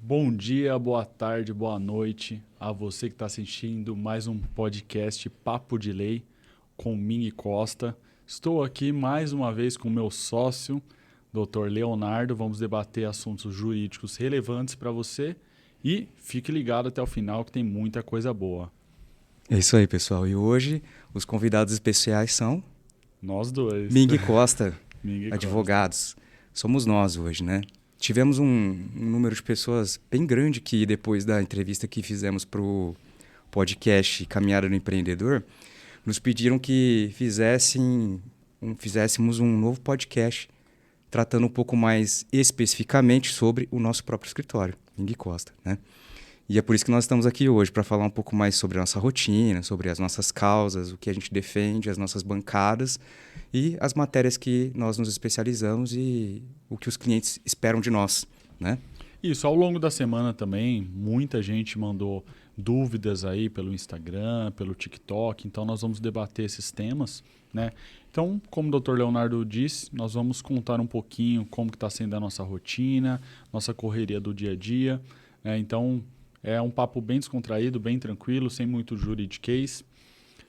Bom dia, boa tarde, boa noite a você que está assistindo mais um podcast Papo de Lei com Ming Costa. Estou aqui mais uma vez com meu sócio, Dr. Leonardo. Vamos debater assuntos jurídicos relevantes para você e fique ligado até o final que tem muita coisa boa. É isso aí, pessoal. E hoje os convidados especiais são Nós dois. Ming Costa, Ming Costa. advogados. Somos nós hoje, né? Tivemos um número de pessoas bem grande que depois da entrevista que fizemos para o podcast Caminhada do Empreendedor, nos pediram que fizéssemos um novo podcast tratando um pouco mais especificamente sobre o nosso próprio escritório, Ming Costa, né? E é por isso que nós estamos aqui hoje, para falar um pouco mais sobre a nossa rotina, sobre as nossas causas, o que a gente defende, as nossas bancadas e as matérias que nós nos especializamos e o que os clientes esperam de nós, né? Isso, ao longo da semana também, muita gente mandou dúvidas aí pelo Instagram, pelo TikTok, então nós vamos debater esses temas, né? Então, como o Dr. Leonardo disse, nós vamos contar um pouquinho como que está sendo a nossa rotina, nossa correria do dia a dia, né? Então, é um papo bem descontraído, bem tranquilo, sem muito juridiquês.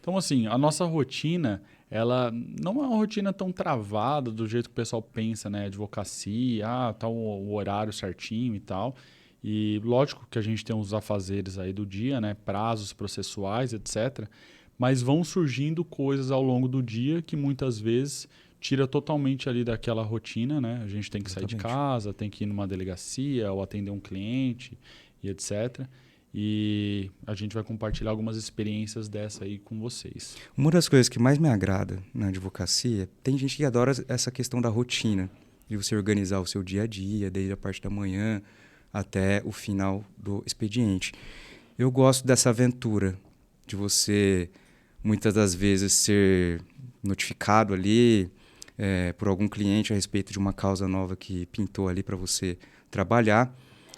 Então, assim, a nossa rotina, ela não é uma rotina tão travada do jeito que o pessoal pensa, né? Advocacia, tá o horário certinho e tal. E lógico que a gente tem uns afazeres aí do dia, né? Prazos processuais, etc. Mas vão surgindo coisas ao longo do dia que muitas vezes tira totalmente ali daquela rotina, né? A gente tem que sair de casa, tem que ir numa delegacia ou atender um cliente e etc. E a gente vai compartilhar algumas experiências dessa aí com vocês. Uma das coisas que mais me agrada na advocacia, tem gente que adora essa questão da rotina, de você organizar o seu dia a dia, desde a parte da manhã até o final do expediente. Eu gosto dessa aventura, de você, muitas das vezes, ser notificado ali por algum cliente a respeito de uma causa nova que pintou ali para você trabalhar.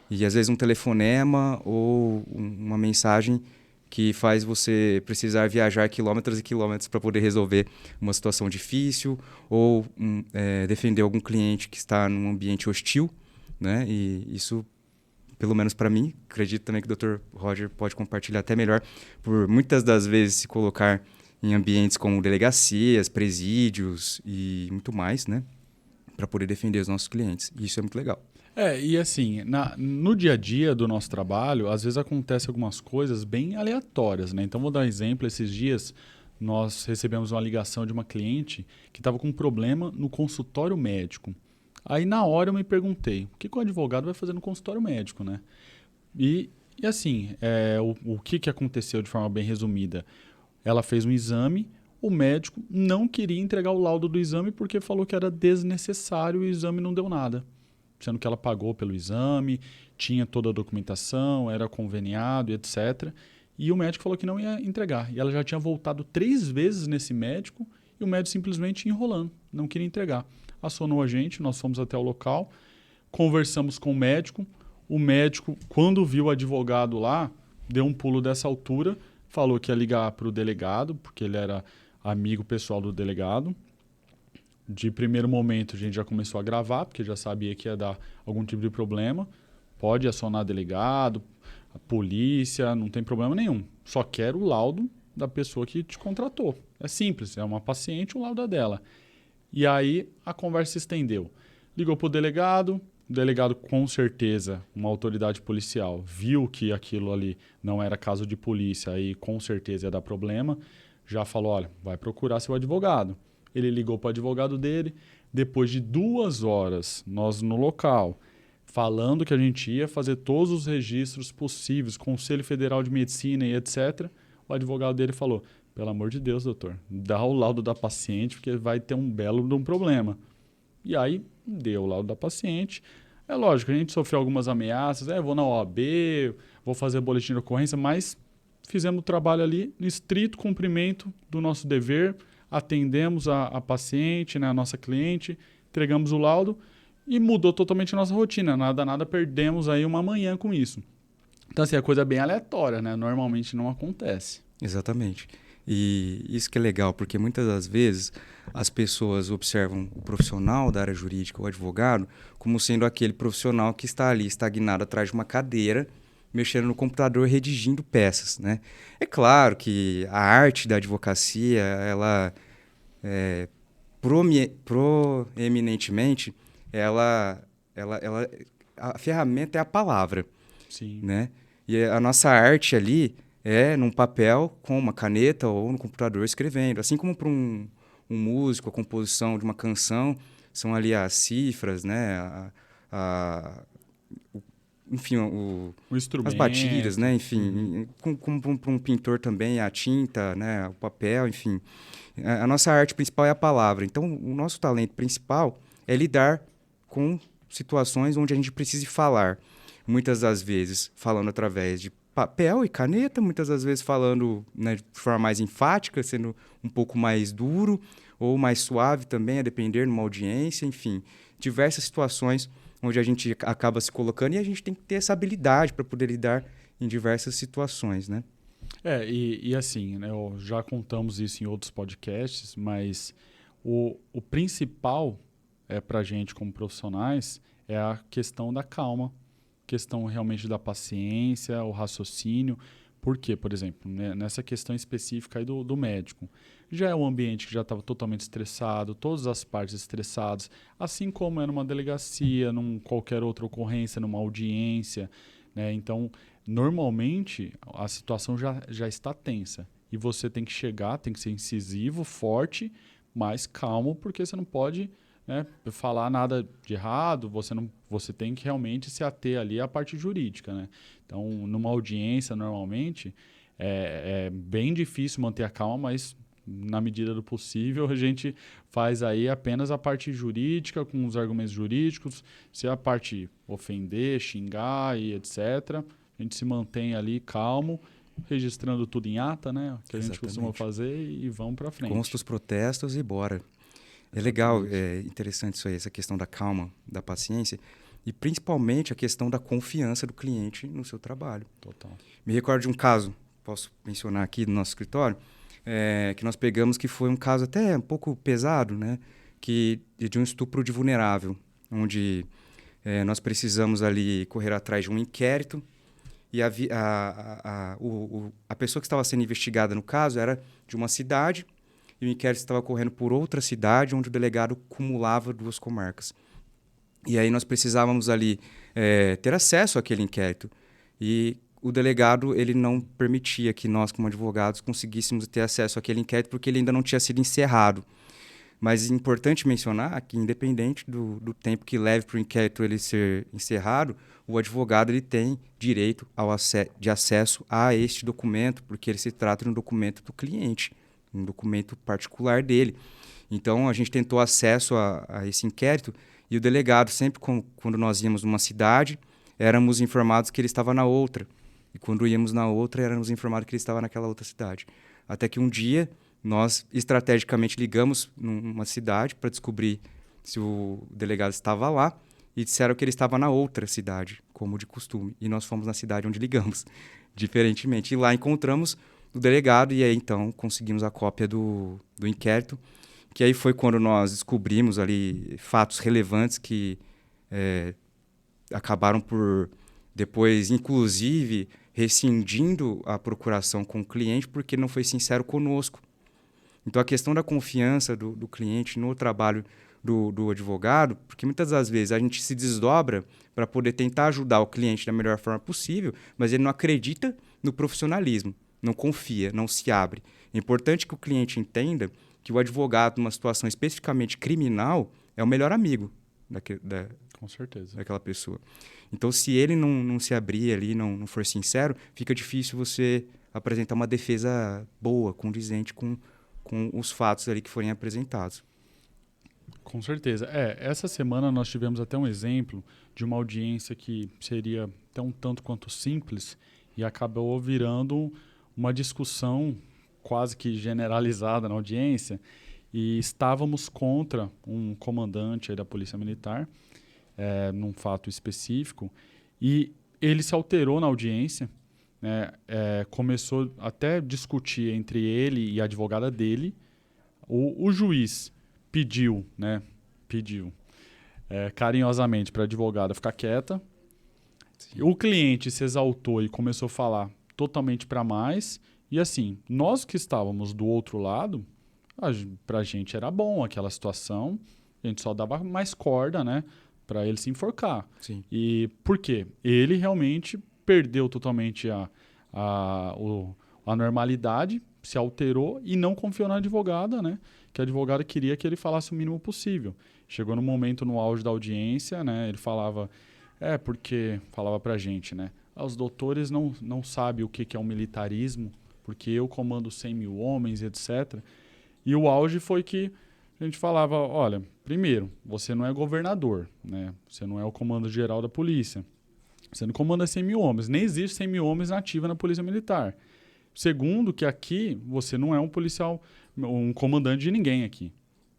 E às vezes um telefonema ou uma mensagem que faz você precisar viajar quilômetros e quilômetros para poder resolver uma situação difícil ou defender algum cliente que está num ambiente hostil, né? E isso, pelo menos para mim, acredito também que o Dr. Roger pode compartilhar até melhor, por muitas das vezes se colocar em ambientes como delegacias, presídios e muito mais, né? Para poder defender os nossos clientes. E isso é muito legal. E assim, no dia a dia do nosso trabalho, às vezes acontecem algumas coisas bem aleatórias, né? Então, vou dar um exemplo. Esses dias, nós recebemos uma ligação de uma cliente que estava com um problema no consultório médico. Aí, na hora, eu me perguntei, o que o advogado vai fazer no consultório médico, né? E assim, o que aconteceu de forma bem resumida? Ela fez um exame, o médico não queria entregar o laudo do exame porque falou que era desnecessário e o exame não deu nada. Sendo que ela pagou pelo exame, tinha toda a documentação, era conveniado, etc. E o médico falou que não ia entregar. E ela já tinha voltado 3 vezes nesse médico e o médico simplesmente enrolando, não queria entregar. Acionou a gente, nós fomos até o local, conversamos com o médico. O médico, quando viu o advogado lá, deu um pulo dessa altura, falou que ia ligar para o delegado, porque ele era amigo pessoal do delegado. De primeiro momento, a gente já começou a gravar, porque já sabia que ia dar algum tipo de problema. Pode acionar delegado, a polícia, não tem problema nenhum. Só quero o laudo da pessoa que te contratou. É simples, é uma paciente, o laudo é dela. E aí a conversa se estendeu. Ligou para o delegado com certeza, uma autoridade policial, viu que aquilo ali não era caso de polícia, aí com certeza ia dar problema, já falou, olha, vai procurar seu advogado. Ele ligou para o advogado dele. Depois de 2 horas, nós no local, falando que a gente ia fazer todos os registros possíveis, Conselho Federal de Medicina e etc., o advogado dele falou, pelo amor de Deus, doutor, dá o laudo da paciente, porque vai ter um belo de um problema. E aí, deu o laudo da paciente. É lógico, a gente sofreu algumas ameaças, vou na OAB, vou fazer boletim de ocorrência, mas fizemos o trabalho ali no estrito cumprimento do nosso dever, atendemos a paciente, né, a nossa cliente, entregamos o laudo e mudou totalmente a nossa rotina. Nada, perdemos aí uma manhã com isso. Então, assim, é coisa bem aleatória, né? Normalmente não acontece. Exatamente. E isso que é legal, porque muitas das vezes as pessoas observam o profissional da área jurídica, o advogado, como sendo aquele profissional que está ali estagnado atrás de uma cadeira, mexendo no computador, redigindo peças, né? É claro que a arte da advocacia, ela proeminentemente, ela, ela, a ferramenta é a palavra, Sim, né? E a nossa arte ali é num papel com uma caneta ou no computador escrevendo. Assim como para um músico, a composição de uma canção, são ali as cifras, né? A- o- enfim, o as batidas, né? instrumento. Uhum. Enfim, como para um pintor também, a tinta, né? O papel, enfim. A nossa arte principal é a palavra. Então, o nosso talento principal é lidar com situações onde a gente precise falar. Muitas das vezes falando através de papel e caneta, muitas das vezes falando, né, de forma mais enfática, sendo um pouco mais duro ou mais suave também, a depender numa audiência, enfim, diversas situações onde a gente acaba se colocando e a gente tem que ter essa habilidade para poder lidar em diversas situações, né? E assim, né, já contamos isso em outros podcasts, mas o principal para a gente como profissionais é a questão da calma, questão realmente da paciência, o raciocínio. Por quê, por exemplo, né, nessa questão específica aí do médico? Já é um ambiente que já estava totalmente estressado, todas as partes estressadas, assim como é numa delegacia, num qualquer outra ocorrência, numa audiência, né? Então, normalmente, a situação já está tensa. E você tem que chegar, tem que ser incisivo, forte, mas calmo, porque você não pode, né, falar nada de errado, você tem que realmente se ater ali à parte jurídica, né? Então, numa audiência, normalmente, é bem difícil manter a calma, mas na medida do possível, a gente faz aí apenas a parte jurídica, com os argumentos jurídicos. Se a parte ofender, xingar e etc., a gente se mantém ali calmo, registrando tudo em ata, né? Que a gente costuma Exatamente. fazer e vamos para Consta frente. os protestos e bora. É legal, Exatamente. é interessante isso aí, essa questão da calma, da paciência e principalmente a questão da confiança do cliente no seu trabalho. Total. Me recordo de um caso, posso mencionar aqui no nosso escritório, que nós pegamos que foi um caso até um pouco pesado, né? De um estupro de vulnerável, onde nós precisamos ali correr atrás de um inquérito e a pessoa que estava sendo investigada no caso era de uma cidade e o inquérito estava correndo por outra cidade onde o delegado cumulava duas comarcas. E aí nós precisávamos ali ter acesso àquele inquérito. E o delegado ele não permitia que nós, como advogados, conseguíssemos ter acesso àquele inquérito porque ele ainda não tinha sido encerrado. Mas é importante mencionar que, independente do tempo que leve para o inquérito ele ser encerrado, o advogado ele tem direito de acesso a este documento, porque ele se trata de um documento do cliente, um documento particular dele. Então, a gente tentou acesso a esse inquérito e o delegado, sempre quando nós íamos numa cidade, éramos informados que ele estava na outra. E quando íamos na outra, éramos informados que ele estava naquela outra cidade. Até que um dia, nós estrategicamente ligamos numa cidade para descobrir se o delegado estava lá e disseram que ele estava na outra cidade, como de costume. E nós fomos na cidade onde ligamos, diferentemente. E lá encontramos o delegado e aí então conseguimos a cópia do inquérito, que aí foi quando nós descobrimos ali fatos relevantes que acabaram por depois, inclusive, rescindindo a procuração com o cliente porque não foi sincero conosco. Então, a questão da confiança do cliente no trabalho do advogado, porque muitas das vezes a gente se desdobra para poder tentar ajudar o cliente da melhor forma possível, mas ele não acredita no profissionalismo, não confia, não se abre. É importante que o cliente entenda que o advogado, numa situação especificamente criminal, é o melhor amigo Com certeza. daquela pessoa. Então, se ele não se abrir ali, não for sincero, fica difícil você apresentar uma defesa boa, condizente com os fatos ali que forem apresentados. Com certeza. Essa semana nós tivemos até um exemplo de uma audiência que seria até um tanto quanto simples e acabou virando uma discussão quase que generalizada na audiência e estávamos contra um comandante aí da Polícia Militar, num fato específico, e ele se alterou na audiência, né, começou até a discutir entre ele e a advogada dele. O juiz pediu, né, carinhosamente para a advogada ficar quieta. Sim. O cliente se exaltou e começou a falar totalmente para mais. E assim, nós que estávamos do outro lado, para a gente era bom aquela situação. A gente só dava mais corda, né, para ele se enforcar. Sim. E por quê? Ele realmente perdeu totalmente a normalidade, se alterou e não confiou na advogada, né? Que a advogada queria que ele falasse o mínimo possível. Chegou no momento, no auge da audiência, né? Ele falava, porque falava pra gente, né? Os doutores não sabem o que é um militarismo, porque eu comando 100 mil homens, etc. E o auge foi que a gente falava, olha, primeiro, você não é governador, né? Você não é o comando-geral da polícia. Você não comanda 100 mil homens. Nem existe 100 mil homens ativos na polícia militar. Segundo, que aqui você não é um policial, um comandante de ninguém aqui.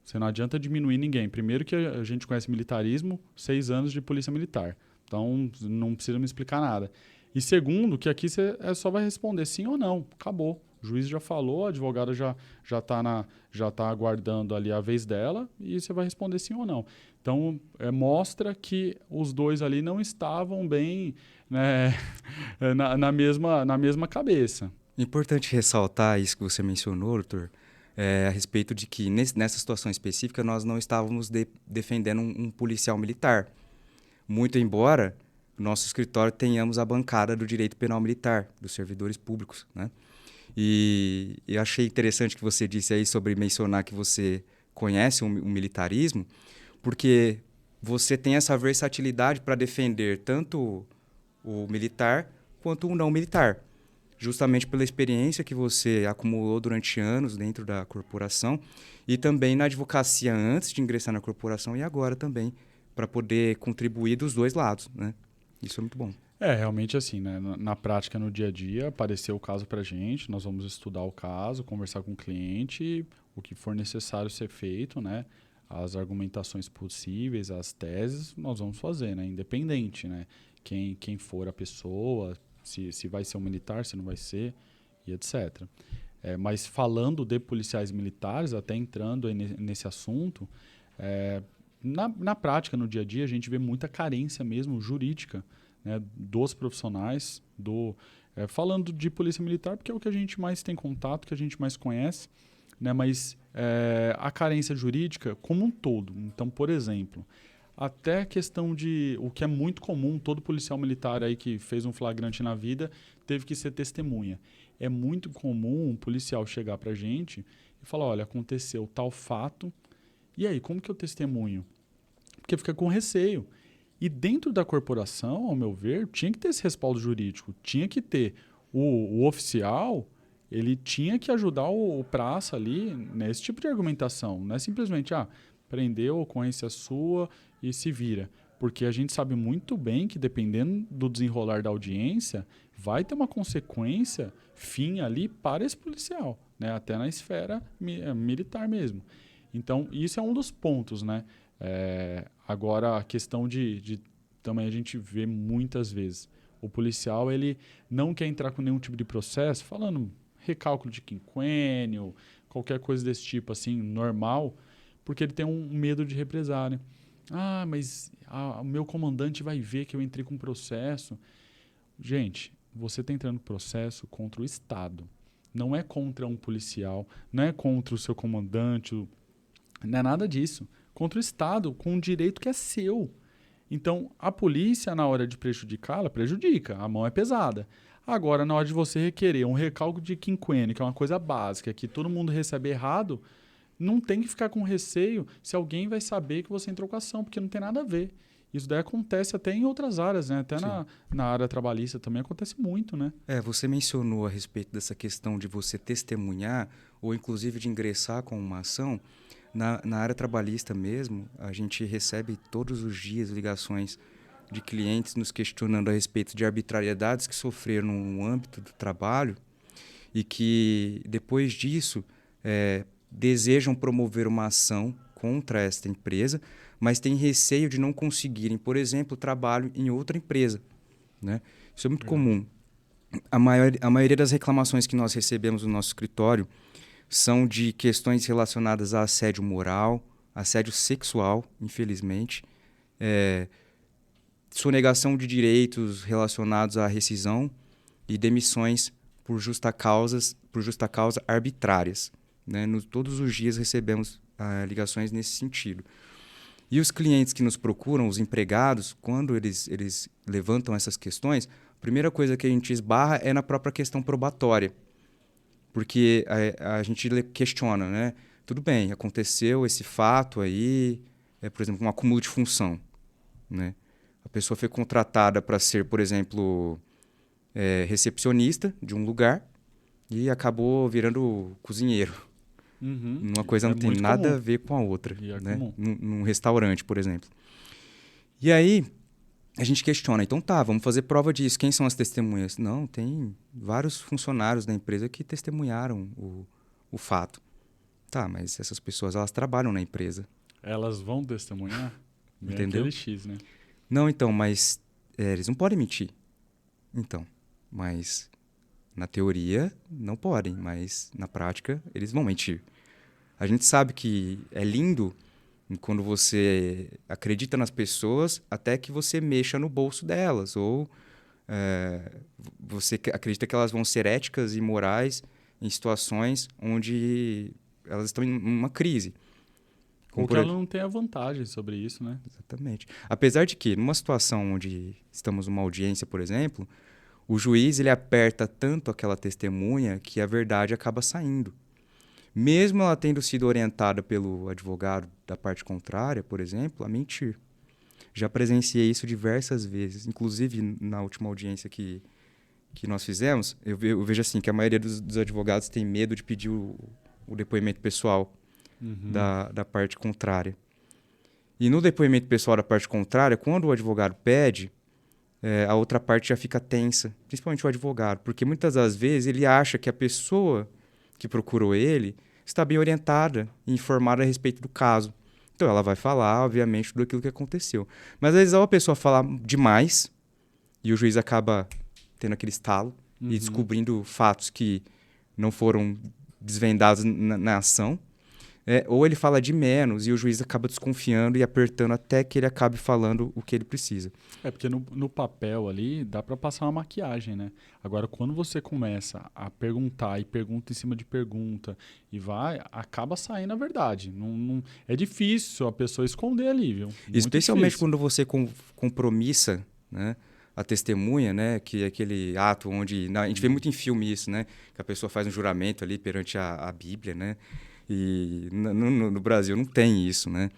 Você não adianta diminuir ninguém. Primeiro que a gente conhece militarismo, 6 anos de polícia militar. Então, não precisa me explicar nada. E segundo, que aqui você só vai responder sim ou não. Acabou. O juiz já falou, a advogada já tá aguardando ali a vez dela e você vai responder sim ou não. Então, mostra que os dois ali não estavam bem, né, na mesma cabeça. Importante ressaltar isso que você mencionou, doutor, a respeito de que nessa situação específica nós não estávamos defendendo um policial militar. Muito embora nosso escritório tenhamos a bancada do direito penal militar, dos servidores públicos, né? E eu achei interessante que você disse aí sobre mencionar que você conhece o militarismo, porque você tem essa versatilidade para defender tanto o militar quanto o não militar, justamente pela experiência que você acumulou durante anos dentro da corporação e também na advocacia antes de ingressar na corporação e agora também, para poder contribuir dos dois lados, né? Isso é muito bom. Realmente assim, né? Na prática, no dia a dia, apareceu o caso para a gente, nós vamos estudar o caso, conversar com o cliente, o que for necessário ser feito, né? As argumentações possíveis, as teses, nós vamos fazer, né? Independente, né? Quem for a pessoa, se vai ser um militar, se não vai ser, e etc. Mas falando de policiais militares, até entrando aí nesse assunto, na prática, no dia a dia, a gente vê muita carência mesmo jurídica, né, dos profissionais, falando de polícia militar, porque é o que a gente mais tem contato, que a gente mais conhece, né, mas a carência jurídica como um todo. Então, por exemplo, até a questão de o que é muito comum, todo policial militar aí que fez um flagrante na vida teve que ser testemunha. É muito comum um policial chegar para a gente e falar, olha, aconteceu tal fato, e aí, como que eu testemunho? Porque fica com receio. E dentro da corporação, ao meu ver, tinha que ter esse respaldo jurídico, tinha que ter o oficial, ele tinha que ajudar o praça ali nesse tipo de argumentação. Não é simplesmente, prendeu, ocorrência sua e se vira. Porque a gente sabe muito bem que dependendo do desenrolar da audiência, vai ter uma consequência fim ali para esse policial, né? Até na esfera militar mesmo. Então, isso é um dos pontos, né? Agora, a questão de também a gente vê muitas vezes. O policial, ele não quer entrar com nenhum tipo de processo, falando recálculo de quinquênio, qualquer coisa desse tipo, assim, normal, porque ele tem um medo de represália. Mas o meu comandante vai ver que eu entrei com processo. Gente, você está entrando com processo contra o Estado. Não é contra um policial, não é contra o seu comandante, não é nada disso. Contra o Estado, com um direito que é seu. Então, a polícia, na hora de prejudicá-la, prejudica. A mão é pesada. Agora, na hora de você requerer um recálculo de quinquênio, que é uma coisa básica, que todo mundo recebe errado, não tem que ficar com receio se alguém vai saber que você entrou com ação, porque não tem nada a ver. Isso daí acontece até em outras áreas, né? Até na área trabalhista também acontece muito, né? Você mencionou a respeito dessa questão de você testemunhar ou inclusive de ingressar com uma ação. Na área trabalhista mesmo, a gente recebe todos os dias ligações de clientes nos questionando a respeito de arbitrariedades que sofreram no âmbito do trabalho e que, depois disso, desejam promover uma ação contra esta empresa, mas têm receio de não conseguirem, por exemplo, trabalho em outra empresa, né? Isso é muito comum. A maioria das reclamações que nós recebemos no nosso escritório são de questões relacionadas a assédio moral, assédio sexual, infelizmente, sonegação de direitos relacionados à rescisão e demissões por justa causa arbitrárias. Né? Todos os dias recebemos ligações nesse sentido. E os clientes que nos procuram, os empregados, quando eles levantam essas questões, a primeira coisa que a gente esbarra é na própria questão probatória. Porque a gente questiona, né? Tudo bem, aconteceu esse fato aí, por exemplo, um acúmulo de função. Né? A pessoa foi contratada para ser, por exemplo, recepcionista de um lugar e acabou virando cozinheiro. Uma coisa não tem nada a ver com a outra. Né? Num restaurante, por exemplo. E aí, a gente questiona. Então tá, vamos fazer prova disso. Quem são as testemunhas? Não, tem vários funcionários da empresa que testemunharam o fato. Tá, mas essas pessoas, elas trabalham na empresa. Elas vão testemunhar? Entendeu? Aquele X, né? Não, então, mas eles não podem mentir. Então, mas na teoria não podem, mas na prática eles vão mentir. A gente sabe que é lindo quando você acredita nas pessoas até que você mexa no bolso delas, ou você acredita que elas vão ser éticas e morais em situações onde elas estão em uma crise. Ou que ela não tenha vantagem sobre isso, né? Exatamente. Apesar de que, numa situação onde estamos numa audiência, por exemplo, o juiz ele aperta tanto aquela testemunha que a verdade acaba saindo. Mesmo ela tendo sido orientada pelo advogado da parte contrária, por exemplo, a mentir. Já presenciei isso diversas vezes. Inclusive, na última audiência que nós fizemos, eu vejo assim que a maioria dos advogados tem medo de pedir o depoimento pessoal da parte contrária. E no depoimento pessoal da parte contrária, quando o advogado pede, a outra parte já fica tensa, principalmente o advogado, porque muitas das vezes ele acha que a pessoa que procurou ele está bem orientada e informada a respeito do caso. Então ela vai falar, obviamente, tudo aquilo que aconteceu. Mas às vezes a pessoa fala demais e o juiz acaba tendo aquele estalo e descobrindo fatos que não foram desvendados na ação. Ou ele fala de menos e o juiz acaba desconfiando e apertando até que ele acabe falando o que ele precisa. Porque no papel ali dá para passar uma maquiagem, né? Agora, quando você começa a perguntar e pergunta em cima de pergunta e acaba saindo a verdade. É difícil a pessoa esconder ali, viu? Muito especialmente difícil. Quando você compromissa, né, a testemunha, né, que é aquele ato onde... a gente vê muito em filme isso, né? Que a pessoa faz um juramento ali perante a Bíblia, né? E no Brasil não tem isso, né?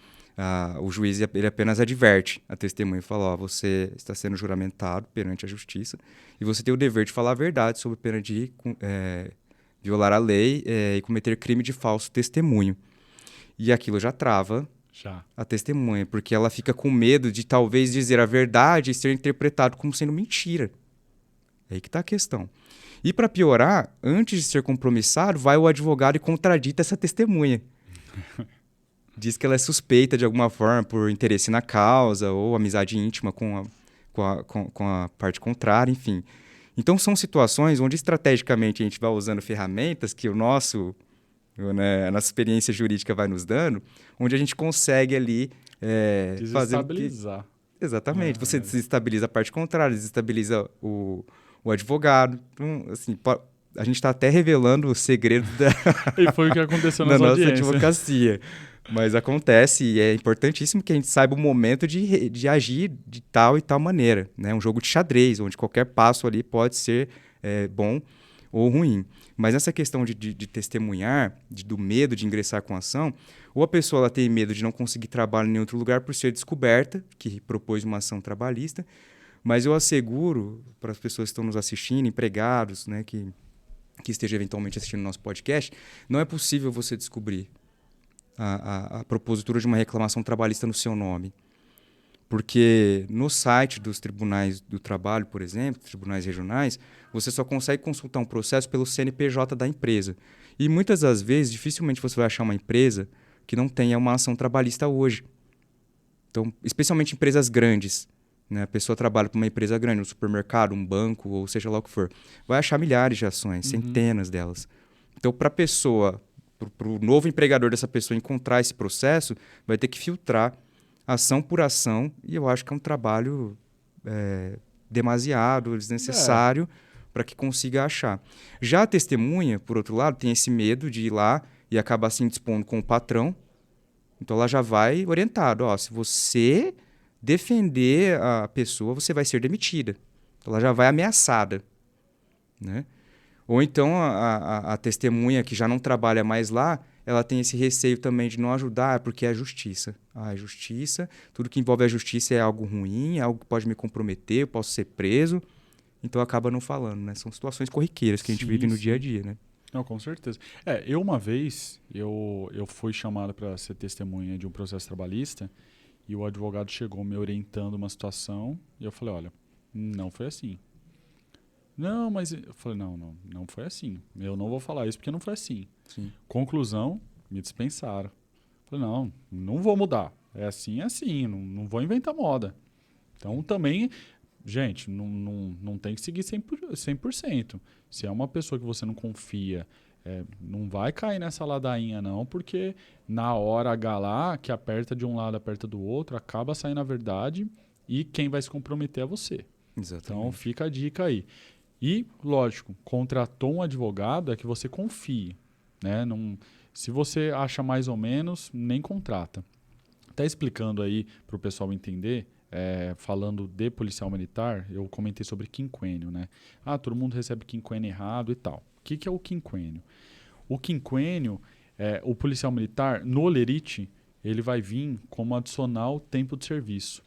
O juiz ele apenas adverte a testemunha e fala: você está sendo juramentado perante a justiça e você tem o dever de falar a verdade sobre a pena de violar a lei e cometer crime de falso testemunho. E aquilo já trava a testemunha, porque ela fica com medo de talvez dizer a verdade e ser interpretado como sendo mentira. É aí que está a questão. E para piorar, antes de ser compromissado, vai o advogado e contradita essa testemunha. Diz que ela é suspeita de alguma forma por interesse na causa ou amizade íntima com a parte contrária, enfim. Então são situações onde estrategicamente a gente vai usando ferramentas que a nossa experiência jurídica vai nos dando, onde a gente consegue ali desestabilizar. Exatamente. Você desestabiliza a parte contrária, desestabiliza o advogado. Então, assim, a gente está até revelando o segredo E foi o que aconteceu na nossa audiência. advocacia. Mas acontece e é importantíssimo que a gente saiba o momento de agir de tal e tal maneira. Né? Um jogo de xadrez, onde qualquer passo ali pode ser bom ou ruim. Mas essa questão de testemunhar, do medo de ingressar com a ação, ou a pessoa ela tem medo de não conseguir trabalho em outro lugar por ser descoberta, que propôs uma ação trabalhista, mas eu asseguro para as pessoas que estão nos assistindo, empregados, né, que estejam eventualmente assistindo nosso podcast, não é possível você descobrir a propositura de uma reclamação trabalhista no seu nome. Porque no site dos tribunais do trabalho, por exemplo, tribunais regionais, você só consegue consultar um processo pelo CNPJ da empresa. E muitas das vezes, dificilmente você vai achar uma empresa que não tenha uma ação trabalhista hoje. Então, especialmente empresas grandes, Né? A pessoa trabalha para uma empresa grande, um supermercado, um banco, ou seja lá o que for. Vai achar milhares de ações, centenas delas. Então, para a pessoa, para o novo empregador dessa pessoa encontrar esse processo, vai ter que filtrar ação por ação, e eu acho que é um trabalho demasiado, desnecessário, para que consiga achar. Já a testemunha, por outro lado, tem esse medo de ir lá e acabar se indispondo com o patrão. Então, ela já vai orientada. Ó, se você defender a pessoa, você vai ser demitida. Então, ela já vai ameaçada. Né? Ou então, a testemunha que já não trabalha mais lá, ela tem esse receio também de não ajudar, porque é a justiça. Ah, é justiça, tudo que envolve a justiça é algo ruim, é algo que pode me comprometer, eu posso ser preso. Então, acaba não falando, né? São situações corriqueiras que a gente vive no dia a dia, né? Não, com certeza. Eu uma vez, eu fui chamado para ser testemunha de um processo trabalhista e o advogado chegou me orientando uma situação e eu falei, olha, não foi assim. Não, mas... Eu falei, não foi assim. Eu não vou falar isso porque não foi assim. Sim. Conclusão, me dispensaram. Falei, não vou mudar. É assim, não vou inventar moda. Então, também... Gente, não tem que seguir 100%. Se é uma pessoa que você não confia, não vai cair nessa ladainha não, porque na hora H lá, que aperta de um lado, aperta do outro, acaba saindo a verdade e quem vai se comprometer é você. Exatamente. Então fica a dica aí. E, lógico, contratou um advogado é que você confie. Né? Se você acha mais ou menos, nem contrata. Tá explicando aí para o pessoal entender... falando de policial militar, eu comentei sobre quinquênio, né? Todo mundo recebe quinquênio errado e tal. O que é o quinquênio? O quinquênio, o policial militar, no Olerite, ele vai vir como adicional tempo de serviço.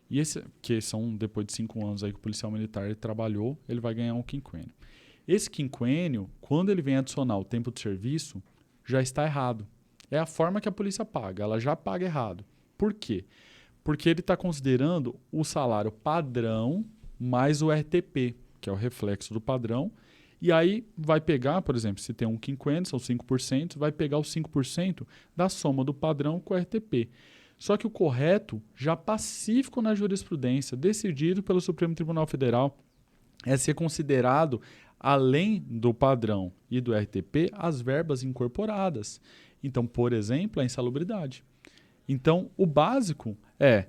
E esse, que são depois de 5 anos aí que o policial militar ele trabalhou, ele vai ganhar um quinquênio. Esse quinquênio, quando ele vem adicionar o tempo de serviço, já está errado. É a forma que a polícia paga, ela já paga errado. Por quê? Porque ele está considerando o salário padrão mais o RTP, que é o reflexo do padrão. E aí vai pegar, por exemplo, se tem um quinquênio, são 5%, vai pegar os 5% da soma do padrão com o RTP. Só que o correto, já pacífico na jurisprudência, decidido pelo Supremo Tribunal Federal, é ser considerado, além do padrão e do RTP, as verbas incorporadas. Então, por exemplo, a insalubridade. Então, o básico é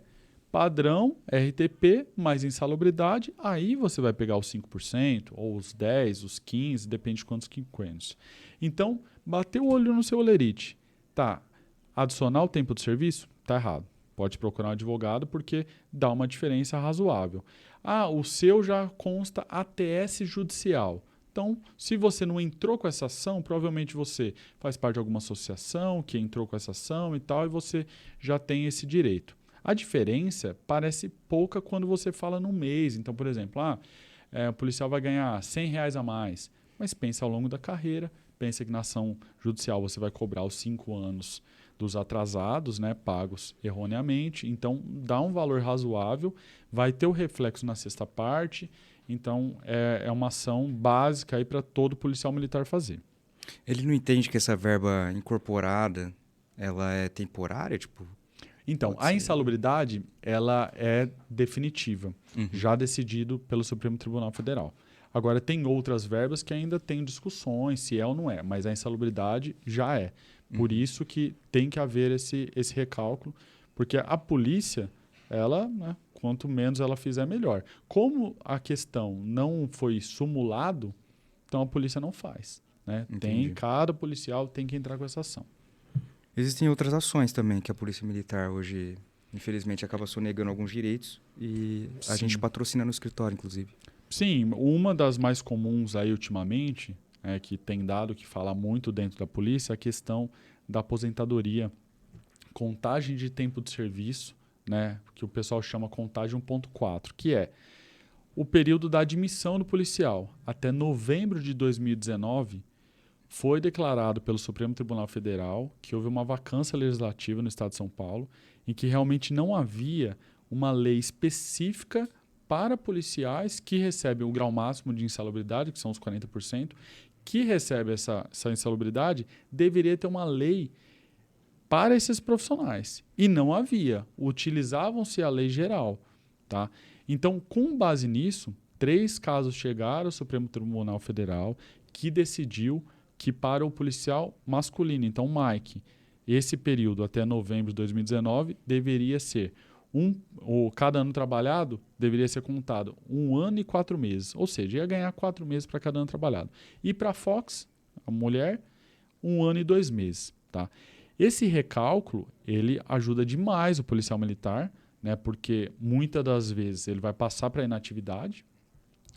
padrão, RTP, mais insalubridade, aí você vai pegar os 5%, ou os 10%, os 15%, depende de quantos quinquênios. Então, bateu o olho no seu Olerite. Tá, adicionar o tempo de serviço? Tá errado. Pode procurar um advogado porque dá uma diferença razoável. O seu já consta ATS judicial. Então, se você não entrou com essa ação, provavelmente você faz parte de alguma associação que entrou com essa ação e tal, e você já tem esse direito. A diferença parece pouca quando você fala no mês. Então, por exemplo, o policial vai ganhar R$100 a mais, mas pensa ao longo da carreira, pensa que na ação judicial você vai cobrar os 5 anos dos atrasados, né, pagos erroneamente, então dá um valor razoável, vai ter o reflexo na sexta parte. Então, é uma ação básica para todo policial militar fazer. Ele não entende que essa verba incorporada, ela é temporária? Então, a insalubridade, ela é definitiva, já decidido pelo Supremo Tribunal Federal. Agora, tem outras verbas que ainda tem discussões se é ou não é, mas a insalubridade já é. Por isso que tem que haver esse recálculo, porque a polícia, ela... né, quanto menos ela fizer, melhor. Como a questão não foi sumulado, então a polícia não faz. Né? Cada policial tem que entrar com essa ação. Existem outras ações também que a Polícia Militar hoje, infelizmente, acaba sonegando alguns direitos e a gente patrocina no escritório, inclusive. Sim, uma das mais comuns aí ultimamente, que tem dado que fala muito dentro da polícia, é a questão da aposentadoria, contagem de tempo de serviço, né, que o pessoal chama contagem 1.4, que é o período da admissão do policial. Até novembro de 2019, foi declarado pelo Supremo Tribunal Federal que houve uma vacância legislativa no estado de São Paulo, em que realmente não havia uma lei específica para policiais que recebem o grau máximo de insalubridade, que são os 40%, que recebe essa insalubridade, deveria ter uma lei para esses profissionais. E não havia. Utilizavam-se a lei geral. Tá? Então, com base nisso, 3 casos chegaram ao Supremo Tribunal Federal que decidiu que para o policial masculino, então Mike, esse período até novembro de 2019 deveria ser cada ano trabalhado deveria ser contado 1 ano e 4 meses, ou seja, ia ganhar 4 meses para cada ano trabalhado. E para a Fox, a mulher, 1 ano e 2 meses. Tá? Esse recálculo ele ajuda demais o policial militar, né, porque muitas das vezes ele vai passar para inatividade,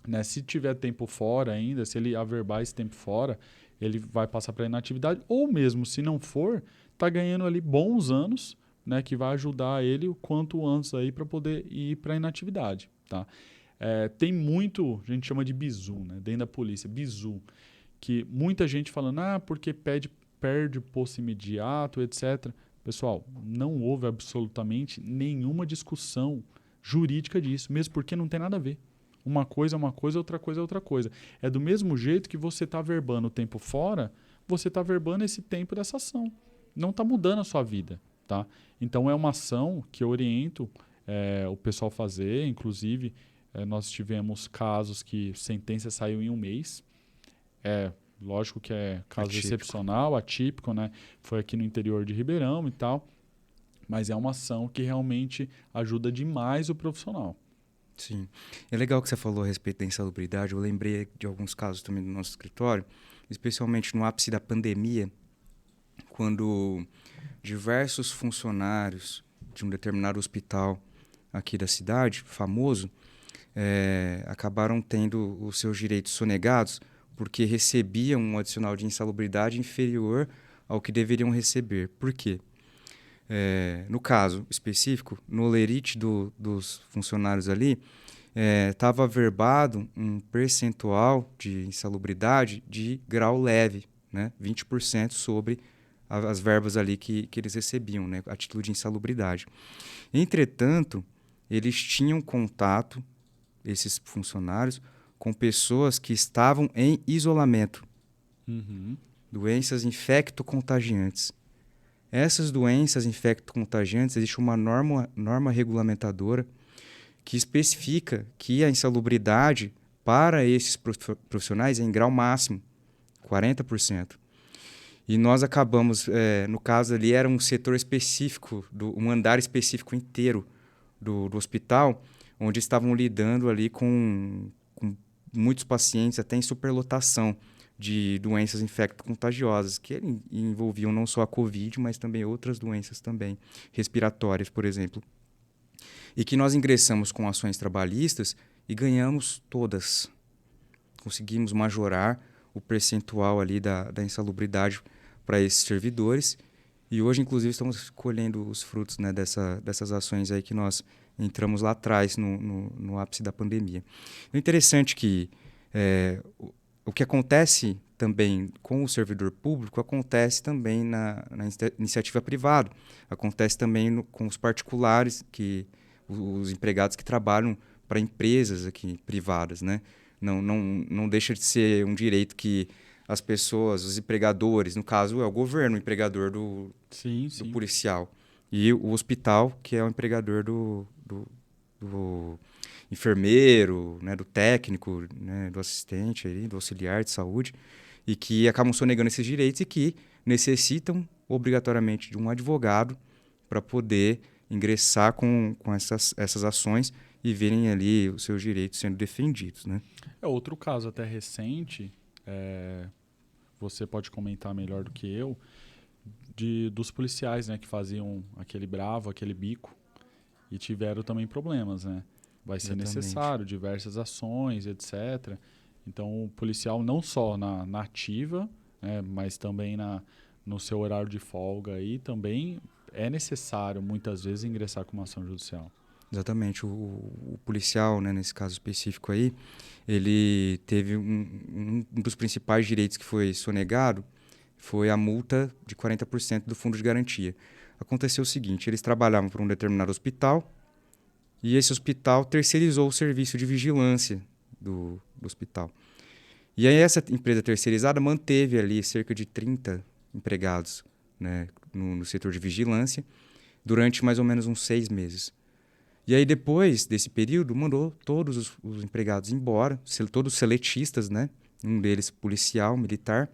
né, se tiver tempo fora ainda, se ele averbar esse tempo fora, ele vai passar para inatividade, ou mesmo se não for, está ganhando ali bons anos, né, que vai ajudar ele o quanto antes aí para poder ir para inatividade. Tá? Tem muito, a gente chama de bizu, né, dentro da polícia, bizu, que muita gente falando, porque perde posto imediato, etc. Pessoal, não houve absolutamente nenhuma discussão jurídica disso, mesmo porque não tem nada a ver. Uma coisa é uma coisa, outra coisa é outra coisa. É do mesmo jeito que você está verbando o tempo fora, você está verbando esse tempo dessa ação. Não está mudando a sua vida. Tá? Então, é uma ação que eu oriento o pessoal a fazer. Inclusive, nós tivemos casos que sentença saiu em 1 mês. Lógico que é caso excepcional, atípico, né? Foi aqui no interior de Ribeirão e tal. Mas é uma ação que realmente ajuda demais o profissional. Sim. É legal que você falou a respeito da insalubridade. Eu lembrei de alguns casos também do nosso escritório, especialmente no ápice da pandemia, quando diversos funcionários de um determinado hospital aqui da cidade, famoso, acabaram tendo os seus direitos sonegados porque recebiam um adicional de insalubridade inferior ao que deveriam receber. Por quê? No caso específico, no lerite dos funcionários ali, estava averbado um percentual de insalubridade de grau leve, né? 20% sobre as verbas ali que eles recebiam, né? A título de insalubridade. Entretanto, eles tinham contato, esses funcionários, com pessoas que estavam em isolamento. Uhum. Doenças infectocontagiantes. Essas doenças infectocontagiantes, existe uma norma regulamentadora que especifica que a insalubridade para esses profissionais é em grau máximo, 40%. E nós acabamos, no caso ali, era um setor específico, um andar específico inteiro do hospital, onde estavam lidando ali com muitos pacientes, até em superlotação de doenças infecto-contagiosas, que envolviam não só a Covid, mas também outras doenças também, respiratórias, por exemplo. E que nós ingressamos com ações trabalhistas e ganhamos todas. Conseguimos majorar o percentual ali da insalubridade para esses servidores. E hoje, inclusive, estamos colhendo os frutos, né, dessas ações aí que nós entramos lá atrás, no ápice da pandemia. É interessante que o que acontece também com o servidor público acontece também na iniciativa privada. Acontece também com os particulares, os empregados que trabalham para empresas aqui privadas, né? Não deixa de ser um direito que as pessoas, os empregadores, no caso é o governo, o empregador do policial, e o hospital, que é o empregador do enfermeiro, né, do técnico, né, do assistente, do auxiliar de saúde, e que acabam sonegando esses direitos e que necessitam obrigatoriamente de um advogado para poder ingressar com essas ações e verem ali os seus direitos sendo defendidos, né? Outro caso até recente, você pode comentar melhor do que eu, dos policiais, né, que faziam aquele bravo, aquele bico, e tiveram também problemas, né? Vai ser necessário diversas ações, etc. Então, o policial não só na ativa, né, mas também no seu horário de folga aí, também é necessário, muitas vezes, ingressar com uma ação judicial. Exatamente. O policial, né, nesse caso específico aí, ele teve um dos principais direitos que foi sonegado, foi a multa de 40% do fundo de garantia. Aconteceu o seguinte, eles trabalhavam para um determinado hospital e esse hospital terceirizou o serviço de vigilância do hospital. E aí essa empresa terceirizada manteve ali cerca de 30 empregados, né, no setor de vigilância durante mais ou menos uns 6 meses. E aí, depois desse período, mandou todos os empregados embora, todos seletistas, né? Um deles policial, militar.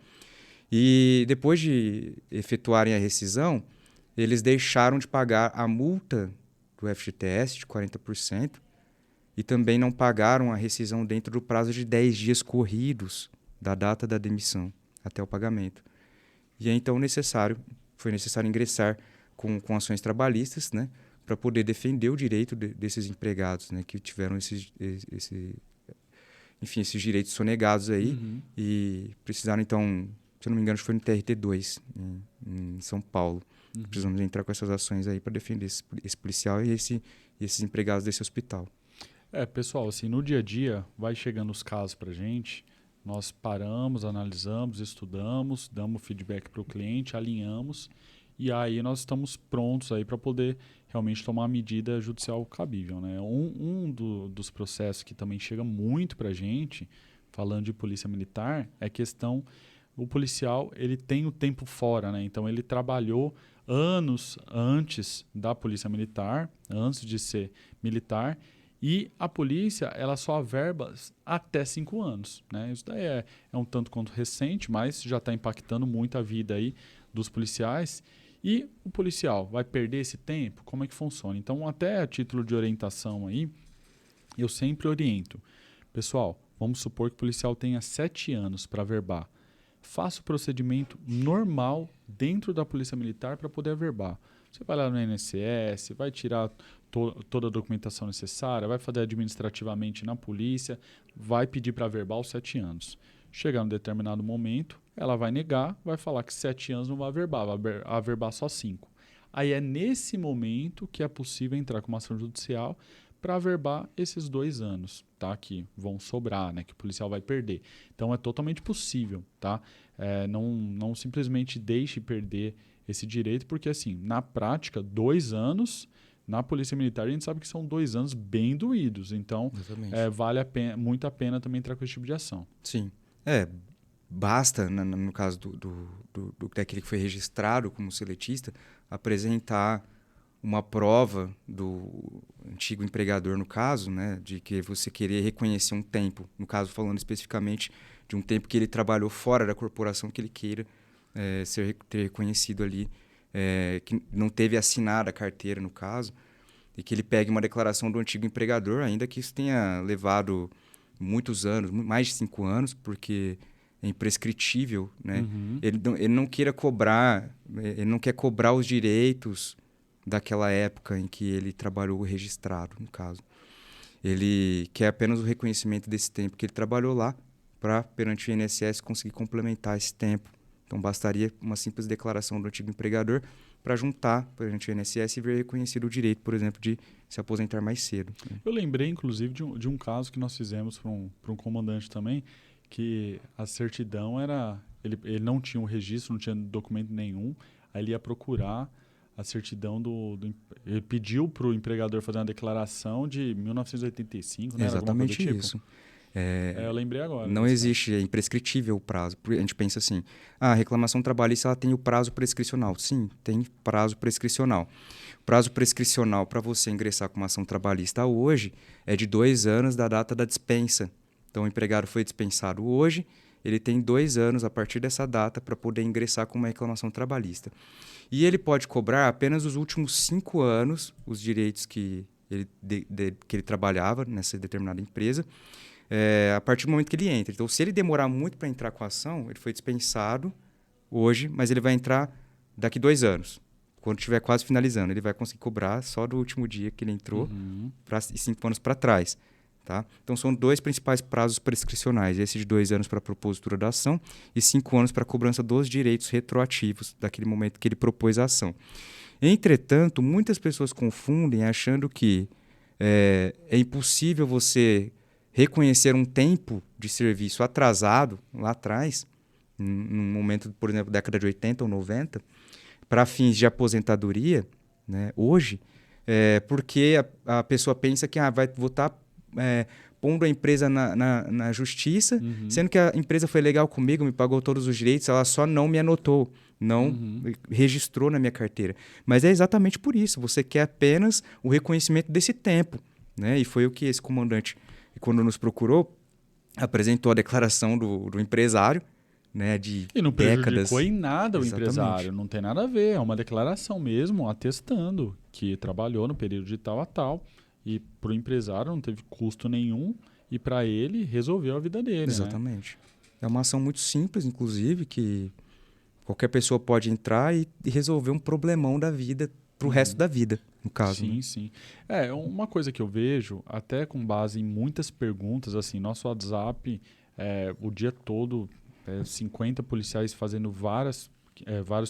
E depois de efetuarem a rescisão, eles deixaram de pagar a multa do FGTS de 40% e também não pagaram a rescisão dentro do prazo de 10 dias corridos da data da demissão até o pagamento. E aí, então, foi necessário ingressar com ações trabalhistas, né, para poder defender o direito desses empregados, né, que tiveram esses direitos sonegados aí e precisaram, então, se eu não me engano, foi no TRT2, em São Paulo. Precisamos entrar com essas ações aí para defender esse policial e esses empregados desse hospital. Pessoal, assim, no dia a dia, vai chegando os casos para a gente, nós paramos, analisamos, estudamos, damos feedback para o cliente, alinhamos, e aí nós estamos prontos aí para poder realmente tomar a medida judicial cabível, né? Dos processos que também chega muito para a gente, falando de polícia militar, é questão... O policial, ele tem o tempo fora, né? Então, ele trabalhou anos antes da polícia militar, antes de ser militar, e a polícia, ela só averba até 5 anos, né? Isso daí é um tanto quanto recente, mas já está impactando muito a vida aí dos policiais. E o policial vai perder esse tempo? Como é que funciona? Então, até a título de orientação aí, eu sempre oriento. Pessoal, vamos supor que o policial tenha 7 anos para averbar. Faça o procedimento normal dentro da Polícia Militar para poder averbar. Você vai lá no INSS, vai tirar toda a documentação necessária, vai fazer administrativamente na polícia, vai pedir para averbar os 7 anos. Chegar num determinado momento, ela vai negar, vai falar que 7 anos não vai averbar, vai averbar só 5. Aí é nesse momento que é possível entrar com uma ação judicial para averbar esses 2 anos, tá? Que vão sobrar, né? Que o policial vai perder. Então, é totalmente possível, tá? Não simplesmente deixe perder esse direito, porque, assim, na prática, 2 anos, na Polícia Militar, a gente sabe que são 2 anos bem doídos. Então, vale muito a pena também entrar com esse tipo de ação. Sim. Basta, no caso daquele que foi registrado como seletista, apresentar uma prova do antigo empregador, no caso, né, de que você querer reconhecer um tempo, no caso falando especificamente de um tempo que ele trabalhou fora da corporação que ele queira ter reconhecido ali, que não teve assinada a carteira, no caso, e que ele pegue uma declaração do antigo empregador, ainda que isso tenha levado muitos anos, mais de 5 anos, porque é imprescritível, né? Ele não queira cobrar, ele não quer cobrar os direitos daquela época em que ele trabalhou registrado, no caso. Ele quer apenas o reconhecimento desse tempo que ele trabalhou lá para, perante o INSS, conseguir complementar esse tempo. Então, bastaria uma simples declaração do antigo empregador para juntar perante o INSS e ver reconhecido o direito, por exemplo, de se aposentar mais cedo. Eu lembrei, inclusive, de um caso que nós fizemos para um comandante também, que a certidão era... Ele não tinha um registro, não tinha documento nenhum, aí ele ia procurar a certidão ele pediu para o empregador fazer uma declaração de 1985, né? Exatamente tipo. isso. Eu lembrei agora. Não existe, é imprescritível o prazo. A gente pensa assim, a reclamação trabalhista ela tem o prazo prescricional. Sim, tem prazo prescricional. O prazo prescricional para você ingressar com uma ação trabalhista hoje é de 2 anos da data da dispensa. Então, o empregado foi dispensado hoje, ele tem 2 anos a partir dessa data para poder ingressar com uma reclamação trabalhista. E ele pode cobrar apenas os últimos 5 anos, os direitos que ele trabalhava nessa determinada empresa, a partir do momento que ele entra. Então, se ele demorar muito para entrar com a ação, ele foi dispensado hoje, mas ele vai entrar daqui 2 anos. Quando estiver quase finalizando, ele vai conseguir cobrar só do último dia que ele entrou e 5 anos para trás. Tá? Então, são 2 principais prazos prescricionais. Esse de 2 anos para a propositura da ação e 5 anos para a cobrança dos direitos retroativos daquele momento que ele propôs a ação. Entretanto, muitas pessoas confundem achando que é impossível você reconhecer um tempo de serviço atrasado lá atrás, num momento, por exemplo, década de 80 ou 90, para fins de aposentadoria, né, hoje, porque a pessoa pensa que vou estar pondo a empresa na justiça, sendo que a empresa foi legal comigo, me pagou todos os direitos, ela só não me anotou, não registrou na minha carteira. Mas é exatamente por isso, você quer apenas o reconhecimento desse tempo, né? E foi o que esse comandante, quando nos procurou, apresentou a declaração do empresário, né, de E não décadas. prejudicou em nada o Exatamente. empresário, não tem nada a ver, é uma declaração mesmo, atestando que trabalhou no período de tal a tal, e para o empresário não teve custo nenhum, e para ele resolveu a vida dele. Exatamente. Né? É uma ação muito simples, inclusive, que qualquer pessoa pode entrar e resolver um problemão da vida para o resto da vida, no caso. Sim, né? sim. Uma coisa que eu vejo, até com base em muitas perguntas, assim, nosso WhatsApp, o dia todo, 50 policiais fazendo vários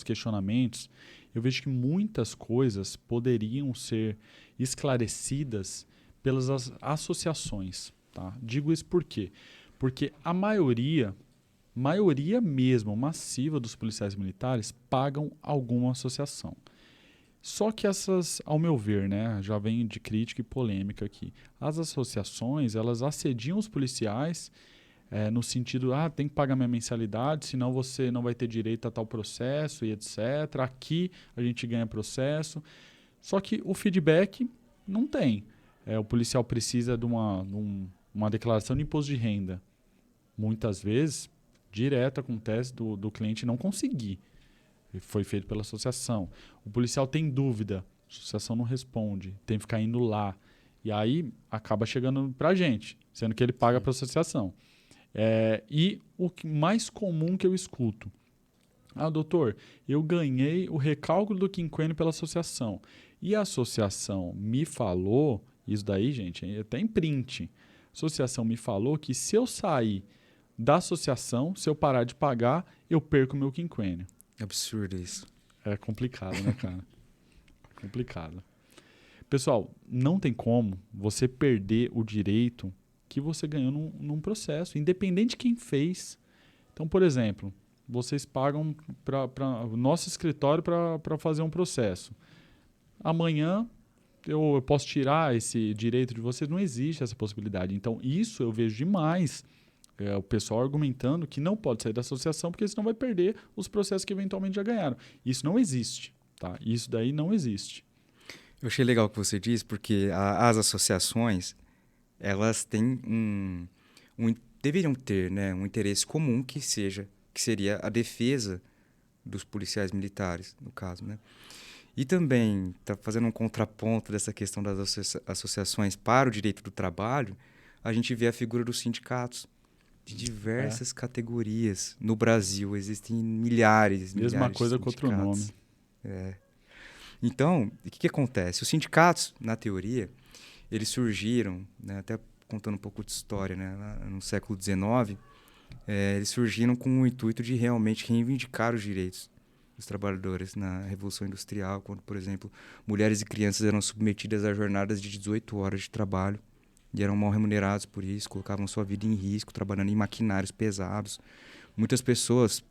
questionamentos, eu vejo que muitas coisas poderiam ser esclarecidas pelas associações. Tá? Digo isso por quê? Porque a maioria mesmo, massiva dos policiais militares, pagam alguma associação. Só que essas, ao meu ver, né, já vem de crítica e polêmica aqui. As associações, elas assediam os policiais no sentido, tem que pagar minha mensalidade, senão você não vai ter direito a tal processo e etc. Aqui a gente ganha processo. Só que o feedback não tem. O policial precisa de uma declaração de imposto de renda. Muitas vezes, direto acontece do cliente não conseguir. Foi feito pela associação. O policial tem dúvida, a associação não responde, tem que ficar indo lá. E aí acaba chegando para a gente, sendo que ele paga para a associação. E o mais comum que eu escuto: doutor, eu ganhei o recálculo do quinquênio pela associação. E a associação me falou, isso daí, gente, até em print. A associação me falou que se eu sair da associação, se eu parar de pagar, eu perco o meu quinquênio. Absurdo isso. É complicado, né, cara? Complicado. Pessoal, não tem como você perder o direito que você ganhou num processo, independente de quem fez. Então, por exemplo, vocês pagam para o nosso escritório para fazer um processo. Amanhã eu posso tirar esse direito de vocês. Não existe essa possibilidade. Então, isso eu vejo demais. O pessoal argumentando que não pode sair da associação porque senão vai perder os processos que eventualmente já ganharam. Isso não existe. Tá? Isso daí não existe. Eu achei legal o que você disse, porque as associações, elas têm deveriam ter, né, um interesse comum que seria a defesa dos policiais militares, no caso, né? E também, tá fazendo um contraponto dessa questão das associações para o direito do trabalho, a gente vê a figura dos sindicatos de diversas categorias. No Brasil existem milhares Mesma de coisa com outro nome. Então, o que acontece? Os sindicatos, na teoria, eles surgiram, né, até contando um pouco de história, né, lá no século XIX, eles surgiram com o intuito de realmente reivindicar os direitos dos trabalhadores na Revolução Industrial, quando, por exemplo, mulheres e crianças eram submetidas a jornadas de 18 horas de trabalho e eram mal remunerados por isso, colocavam sua vida em risco, trabalhando em maquinários pesados. Muitas pessoas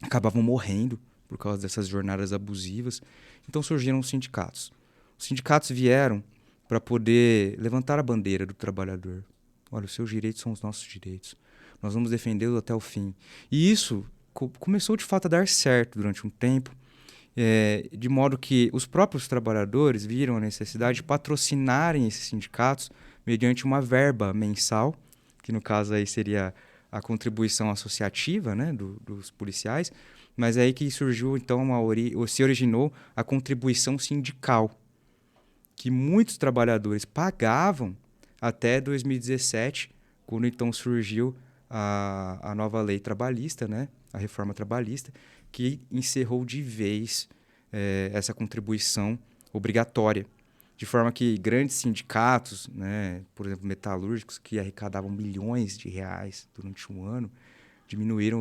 acabavam morrendo por causa dessas jornadas abusivas. Então surgiram os sindicatos. Os sindicatos vieram para poder levantar a bandeira do trabalhador. Olha, os seus direitos são os nossos direitos. Nós vamos defendê-los até o fim. E isso começou de fato a dar certo durante um tempo, de modo que os próprios trabalhadores viram a necessidade de patrocinarem esses sindicatos mediante uma verba mensal, que no caso aí seria a contribuição associativa, né, dos policiais, mas é aí que surgiu então se originou a contribuição sindical, que muitos trabalhadores pagavam até 2017, quando então surgiu a nova lei trabalhista, né, a reforma trabalhista, que encerrou de vez essa contribuição obrigatória. De forma que grandes sindicatos, né, por exemplo, metalúrgicos, que arrecadavam milhões de reais durante um ano, diminuíram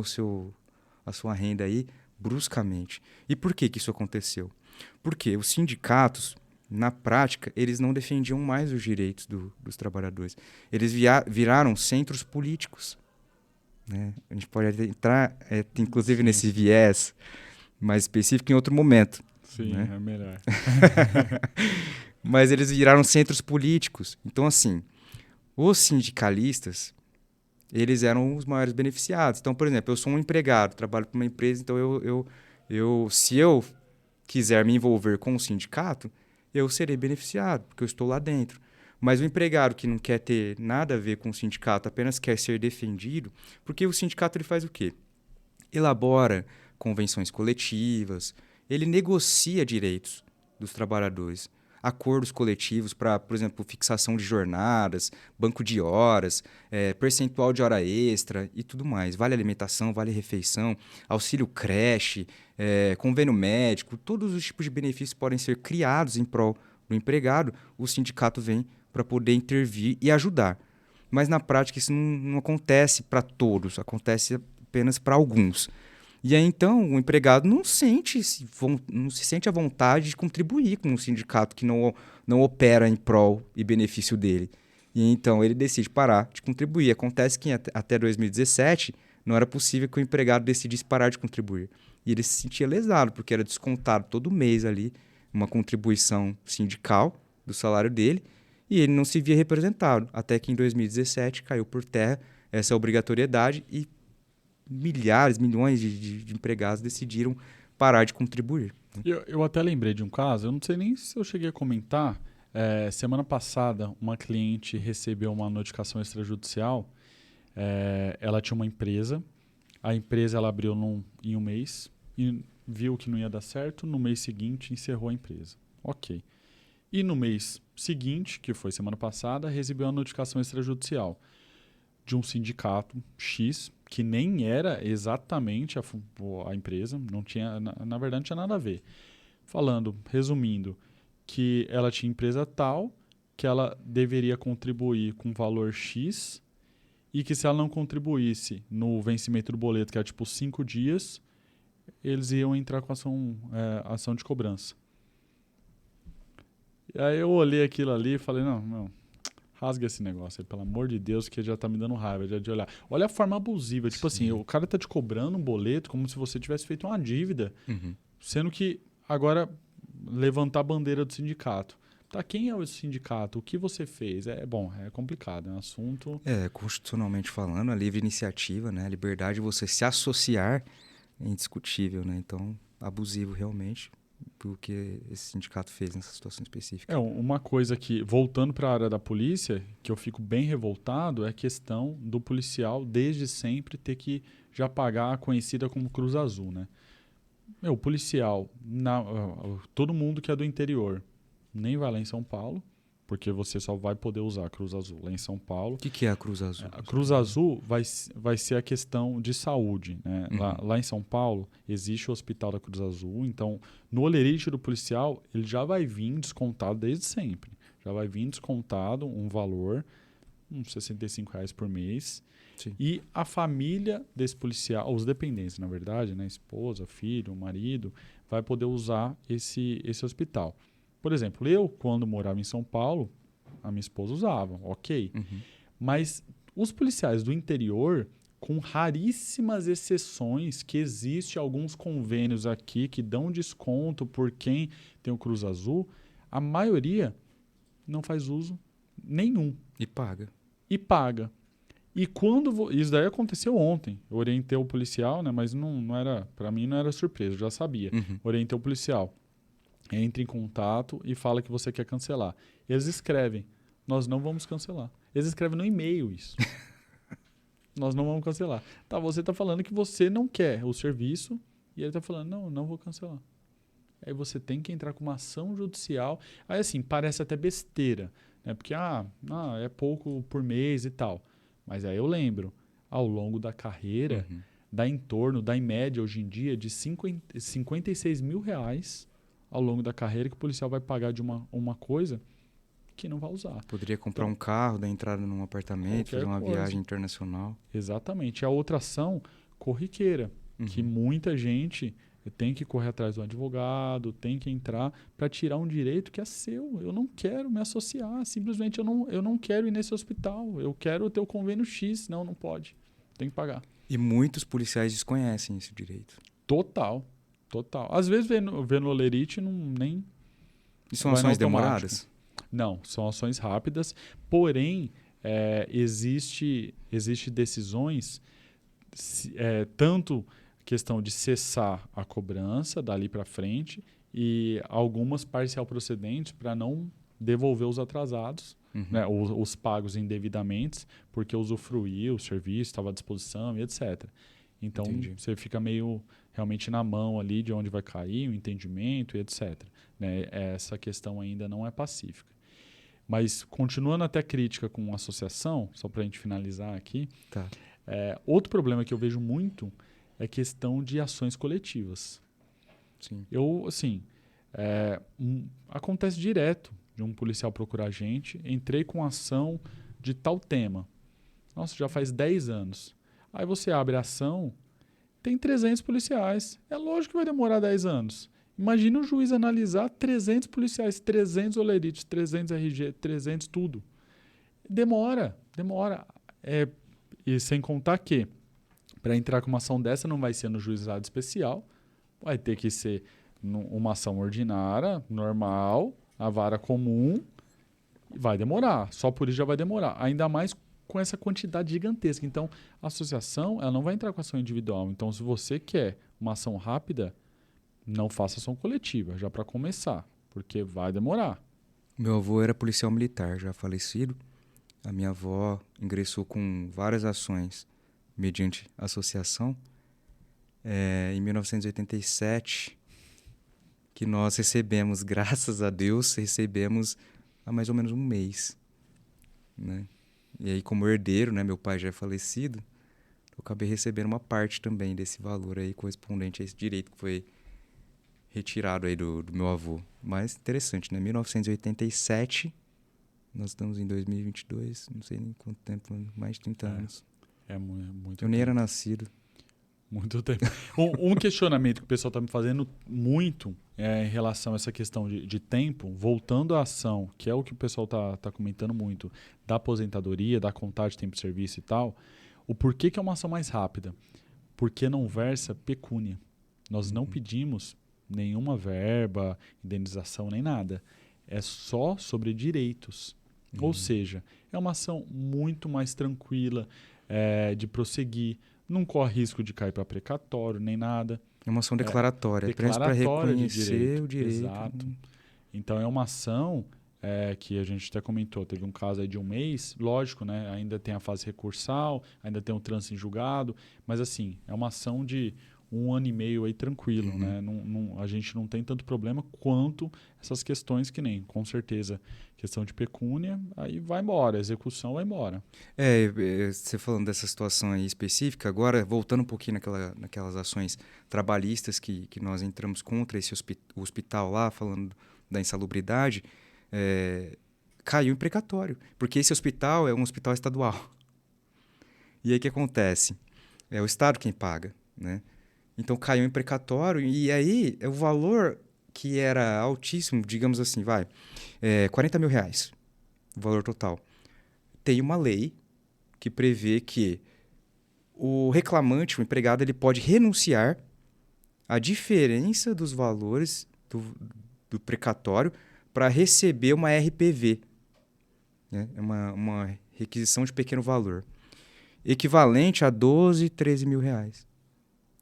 a sua renda aí bruscamente. E por que isso aconteceu? Porque os sindicatos, na prática, eles não defendiam mais os direitos dos trabalhadores. Eles viraram centros políticos. Né? A gente pode entrar, inclusive, nesse viés mais específico em outro momento. Sim, né? É melhor. Mas eles viraram centros políticos. Então, assim, Os sindicalistas, eles eram os maiores beneficiados. Então, por exemplo, eu sou um empregado, trabalho para uma empresa, então se eu quiser me envolver com o sindicato, eu serei beneficiado, porque eu estou lá dentro. Mas o empregado que não quer ter nada a ver com o sindicato, apenas quer ser defendido, porque o sindicato ele faz o quê? Elabora convenções coletivas, ele negocia direitos dos trabalhadores, acordos coletivos para, por exemplo, fixação de jornadas, banco de horas, percentual de hora extra e tudo mais. Vale alimentação, vale refeição, auxílio creche, convênio médico, todos os tipos de benefícios podem ser criados em prol do empregado. O sindicato vem para poder intervir e ajudar. Mas na prática isso não acontece para todos, acontece apenas para alguns. E aí, então, o empregado não se sente à vontade de contribuir com um sindicato que não opera em prol e benefício dele. E então, ele decide parar de contribuir. Acontece que até 2017 não era possível que o empregado decidisse parar de contribuir. E ele se sentia lesado, porque era descontado todo mês ali uma contribuição sindical do salário dele, e ele não se via representado. Até que em 2017 caiu por terra essa obrigatoriedade e milhares, milhões de empregados decidiram parar de contribuir. Eu até lembrei de um caso, eu não sei nem se eu cheguei a comentar. Semana passada, uma cliente recebeu uma notificação extrajudicial. Ela tinha uma empresa, a empresa ela abriu em um mês e viu que não ia dar certo. No mês seguinte, encerrou a empresa. Ok. E no mês seguinte, que foi semana passada, recebeu uma notificação extrajudicial de um sindicato X, que nem era exatamente a empresa, não tinha, na verdade não tinha nada a ver. Resumindo, que ela tinha empresa tal, que ela deveria contribuir com valor X, e que se ela não contribuísse no vencimento do boleto, que era tipo 5 dias, eles iam entrar com ação de cobrança. E aí eu olhei aquilo ali e falei, não, rasga esse negócio aí, pelo amor de Deus, que já tá me dando raiva de olhar. Olha a forma abusiva. Tipo assim, o cara tá te cobrando um boleto como se você tivesse feito uma dívida. Uhum. Sendo que agora levantar a bandeira do sindicato. Tá, quem é o sindicato? O que você fez? É complicado, é um assunto... Constitucionalmente falando, a livre iniciativa, né? A liberdade de você se associar é indiscutível, né? Então, abusivo realmente do que esse sindicato fez nessa situação específica. Uma coisa que, voltando para a área da polícia, que eu fico bem revoltado, é a questão do policial, desde sempre, ter que já pagar a conhecida como Cruz Azul, né? O policial, todo mundo que é do interior, nem vai lá em São Paulo, porque você só vai poder usar a Cruz Azul lá em São Paulo. O que é a Cruz Azul? A Cruz Azul vai ser a questão de saúde, né? Uhum. Lá em São Paulo existe o Hospital da Cruz Azul, então no holerite do policial ele já vai vir descontado desde sempre. Já vai vir descontado um valor, uns R$65 por mês. Sim. E a família desse policial, os dependentes, na verdade, né? Esposa, filho, marido, vai poder usar esse hospital. Por exemplo, eu, quando morava em São Paulo, a minha esposa usava, ok. Uhum. Mas os policiais do interior, com raríssimas exceções, que existem alguns convênios aqui que dão desconto por quem tem o Cruz Azul, a maioria não faz uso nenhum. E paga. E quando... Isso daí aconteceu ontem. Eu orientei o policial, né? Mas não era... Para mim não era surpresa, eu já sabia. Uhum. Orientei o policial. Entre em contato e fala que você quer cancelar. Eles escrevem, nós não vamos cancelar. Eles escrevem no e-mail isso. Nós não vamos cancelar. Tá, você está falando que você não quer o serviço e ele está falando, não vou cancelar. Aí você tem que entrar com uma ação judicial. Aí assim, parece até besteira, né? Porque é pouco por mês e tal. Mas aí eu lembro, ao longo da carreira, dá em média hoje em dia de R$56 mil ao longo da carreira que o policial vai pagar de uma coisa que não vai usar. Poderia comprar um carro, dar entrada num apartamento, fazer uma viagem internacional. Exatamente. A outra ação corriqueira, que muita gente tem que correr atrás do advogado, tem que entrar para tirar um direito que é seu. Eu não quero me associar, simplesmente eu não quero ir nesse hospital. Eu quero ter o convênio X. Não pode. Tem que pagar. E muitos policiais desconhecem esse direito. Total. Às vezes vê no holerite E são ações demoradas? Não, são ações rápidas, porém existe decisões, tanto questão de cessar a cobrança dali para frente e algumas parcial procedentes para não devolver os atrasados, né, os pagos indevidamente, porque usufruía o serviço, estava à disposição e etc. Então, você fica meio realmente na mão ali de onde vai cair o entendimento e etc. Né? Essa questão ainda não é pacífica. Mas, continuando até crítica com a associação, só para a gente finalizar aqui, Tá. Outro problema que eu vejo muito é questão de ações coletivas. Sim. Acontece direto de um policial procurar a gente, entrei com ação de tal tema. Nossa, já faz 10 anos. Aí você abre a ação, tem 300 policiais. É lógico que vai demorar 10 anos. Imagina o juiz analisar 300 policiais, 300 olerites, 300 RG, 300 tudo. Demora. E sem contar que, para entrar com uma ação dessa, não vai ser no juizado especial, vai ter que ser uma ação ordinária, normal, a vara comum, e vai demorar. Só por isso já vai demorar. Ainda mais com essa quantidade gigantesca. Então, a associação ela não vai entrar com ação individual. Então, se você quer uma ação rápida, não faça ação coletiva, já para começar, porque vai demorar. Meu avô era policial militar, já falecido. A minha avó ingressou com várias ações mediante associação. Em 1987, que nós recebemos, graças a Deus, recebemos há mais ou menos um mês, né? E aí, como herdeiro, né, meu pai já é falecido, eu acabei recebendo uma parte também desse valor aí correspondente a esse direito que foi retirado aí do meu avô. Mas interessante, né? 1987, nós estamos em 2022, não sei nem quanto tempo, mais de 30 anos. É muito Eu nem era nascido. Muito tempo. Um questionamento que o pessoal está me fazendo muito em relação a essa questão de tempo, voltando à ação, que é o que o pessoal está comentando muito, da aposentadoria, da contagem de tempo de serviço e tal, o porquê que é uma ação mais rápida? Porque não versa pecúnia. Nós não pedimos nenhuma verba, indenização, nem nada. É só sobre direitos. Ou seja, é uma ação muito mais tranquila de prosseguir. Não corre risco de cair para precatório, nem nada. É uma ação declaratória, apenas para Declaratória de reconhecer o direito. Exato. Então, é uma ação que a gente até comentou. Teve um caso aí de um mês, lógico, né? Ainda tem a fase recursal, ainda tem o trânsito em julgado, mas assim, é uma ação de 1 ano e meio aí tranquilo, né? A gente não tem tanto problema quanto essas questões que nem, com certeza, questão de pecúnia, aí vai embora, a execução vai embora. Você falando dessa situação aí específica, agora voltando um pouquinho naquelas ações trabalhistas que nós entramos contra esse hospital lá, falando da insalubridade, caiu em precatório, porque esse hospital é um hospital estadual. E aí o que acontece? É o Estado quem paga, né? Então caiu em precatório e aí o valor que era altíssimo, digamos assim, 40 mil reais, o valor total. Tem uma lei que prevê que o reclamante, o empregado, ele pode renunciar à diferença dos valores do precatório para receber uma RPV, né? É uma requisição de pequeno valor, equivalente a 12, 13 mil reais.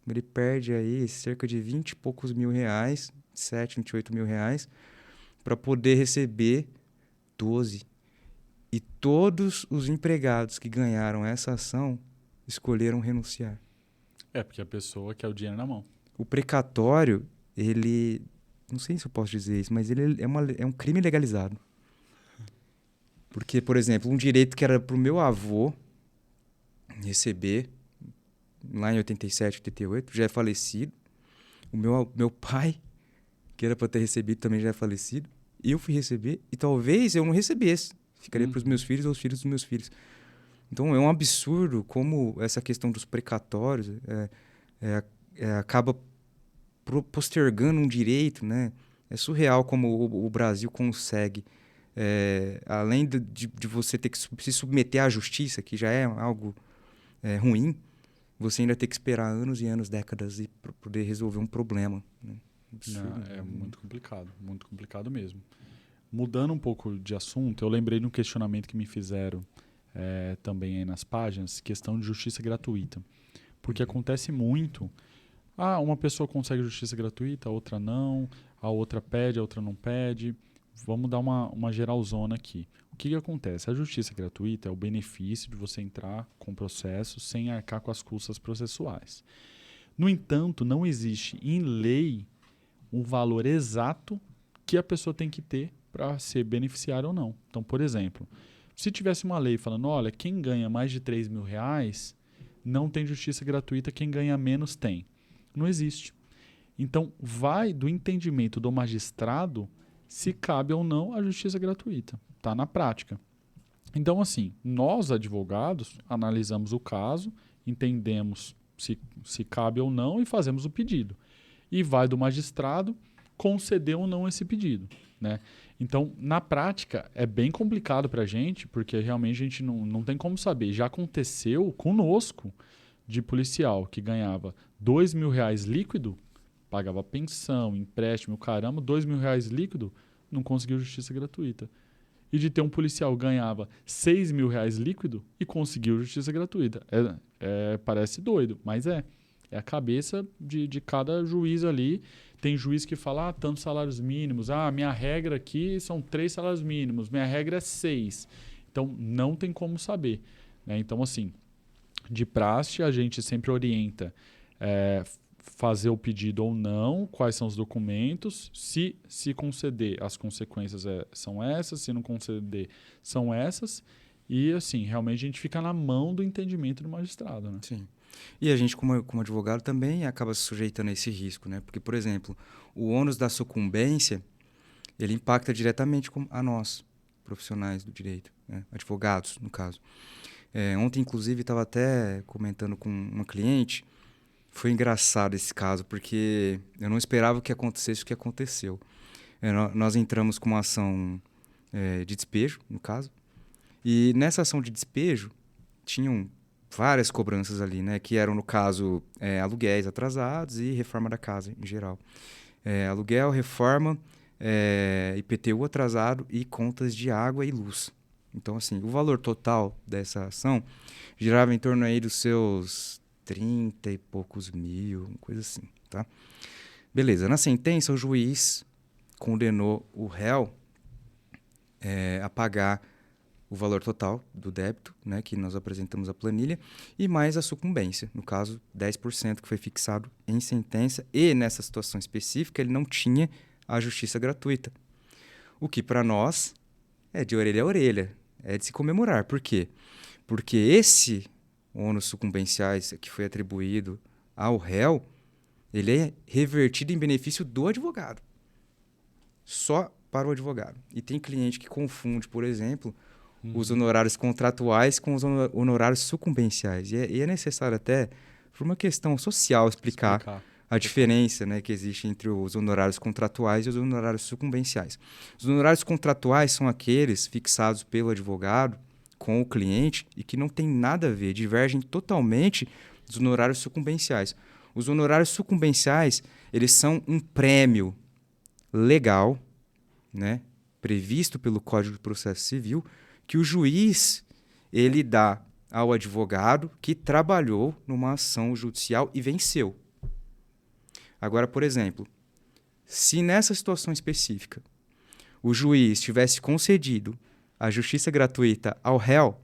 Ele perde aí cerca de 20 e poucos mil reais, 7, 28 mil reais, para poder receber 12. E todos os empregados que ganharam essa ação escolheram renunciar. Porque a pessoa quer o dinheiro na mão. O precatório, ele... Não sei se eu posso dizer isso, mas ele é um crime legalizado. Porque, por exemplo, um direito que era para o meu avô receber, lá em 87, 88, já é falecido. O meu pai, que era para ter recebido, também já é falecido. Eu fui receber e talvez eu não recebesse. Ficaria para os meus filhos ou os filhos dos meus filhos. Então, é um absurdo como essa questão dos precatórios acaba postergando um direito, né? É surreal como o Brasil consegue, além de você ter que se submeter à justiça, que já é algo ruim, você ainda ter que esperar anos e anos, décadas para poder resolver um problema, né? É muito complicado mesmo. Mudando um pouco de assunto, eu lembrei de um questionamento que me fizeram também aí nas páginas, questão de justiça gratuita. Porque acontece muito. Uma pessoa consegue justiça gratuita, a outra não, a outra pede, a outra não pede. Vamos dar uma geralzona aqui. O que acontece? A justiça gratuita é o benefício de você entrar com o processo sem arcar com as custas processuais. No entanto, não existe em lei um valor exato que a pessoa tem que ter para ser beneficiário ou não. Então, por exemplo, se tivesse uma lei falando, olha, quem ganha mais de R$3.000 não tem justiça gratuita, quem ganha menos tem. Não existe. Então, vai do entendimento do magistrado se cabe ou não a justiça gratuita. Está na prática. Então, assim, nós, advogados, analisamos o caso, entendemos se cabe ou não e fazemos o pedido. E vai do magistrado conceder ou não esse pedido, né? Então, na prática, é bem complicado para a gente, porque realmente a gente não tem como saber. Já aconteceu conosco de policial que ganhava R$2.000 líquido, pagava pensão, empréstimo, caramba, R$2.000 líquido, não conseguiu justiça gratuita. E de ter um policial que ganhava R$6.000 líquido e conseguiu justiça gratuita. Parece doido, mas é. É a cabeça de cada juiz ali. Tem juiz que fala, tantos salários mínimos. Minha regra aqui são 3 salários mínimos. Minha regra é 6. Então, não tem como saber, né? Então, assim, de praxe, a gente sempre orienta fazer o pedido ou não, quais são os documentos. Se conceder, as consequências são essas. Se não conceder, são essas. E, assim, realmente a gente fica na mão do entendimento do magistrado, né? Sim. E a gente, como advogado, também acaba se sujeitando a esse risco, né? Porque, por exemplo, o ônus da sucumbência, ele impacta diretamente a nós, profissionais do direito, né? Advogados, no caso. Ontem, inclusive, estava até comentando com uma cliente. Foi engraçado esse caso, porque eu não esperava que acontecesse o que aconteceu. Nós entramos com uma ação de despejo, no caso, e nessa ação de despejo tinham várias cobranças ali, né? Que eram, no caso, aluguéis atrasados e reforma da casa, em geral. Aluguel, reforma, IPTU atrasado e contas de água e luz. Então, assim, o valor total dessa ação girava em torno aí dos seus 30 e poucos mil, coisa assim, tá? Beleza, na sentença o juiz condenou o réu a pagar o valor total do débito, né, que nós apresentamos a planilha, e mais a sucumbência, no caso 10% que foi fixado em sentença, e nessa situação específica ele não tinha a justiça gratuita. O que para nós é de orelha a orelha, é de se comemorar. Por quê? Porque esse ônus sucumbenciais que foi atribuído ao réu, ele é revertido em benefício do advogado. Só para o advogado. E tem cliente que confunde, por exemplo, os honorários contratuais com os honorários sucumbenciais. E é necessário até, por uma questão social, explicar a diferença, né, que existe entre os honorários contratuais e os honorários sucumbenciais. Os honorários contratuais são aqueles fixados pelo advogado com o cliente e que não tem nada a ver, divergem totalmente dos honorários sucumbenciais. Os honorários sucumbenciais, eles são um prêmio legal, né, previsto pelo Código de Processo Civil, que o juiz ele dá ao advogado que trabalhou numa ação judicial e venceu. Agora, por exemplo, se nessa situação específica o juiz tivesse concedido a justiça gratuita ao réu,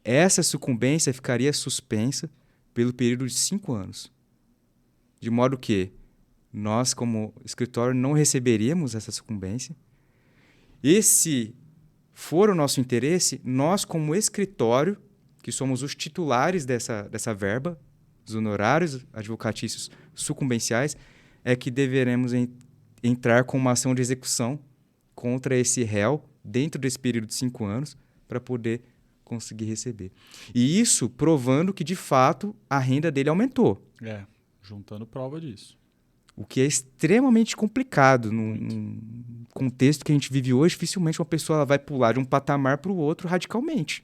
essa sucumbência ficaria suspensa pelo período de 5 anos. De modo que nós, como escritório, não receberíamos essa sucumbência. E se for o nosso interesse, nós, como escritório, que somos os titulares dessa verba, os honorários advocatícios sucumbenciais, é que deveremos entrar com uma ação de execução contra esse réu dentro desse período de 5 anos para poder conseguir receber. E isso provando que, de fato, a renda dele aumentou. Juntando prova disso. O que é extremamente complicado. Num contexto que a gente vive hoje, dificilmente uma pessoa vai pular de um patamar para o outro radicalmente.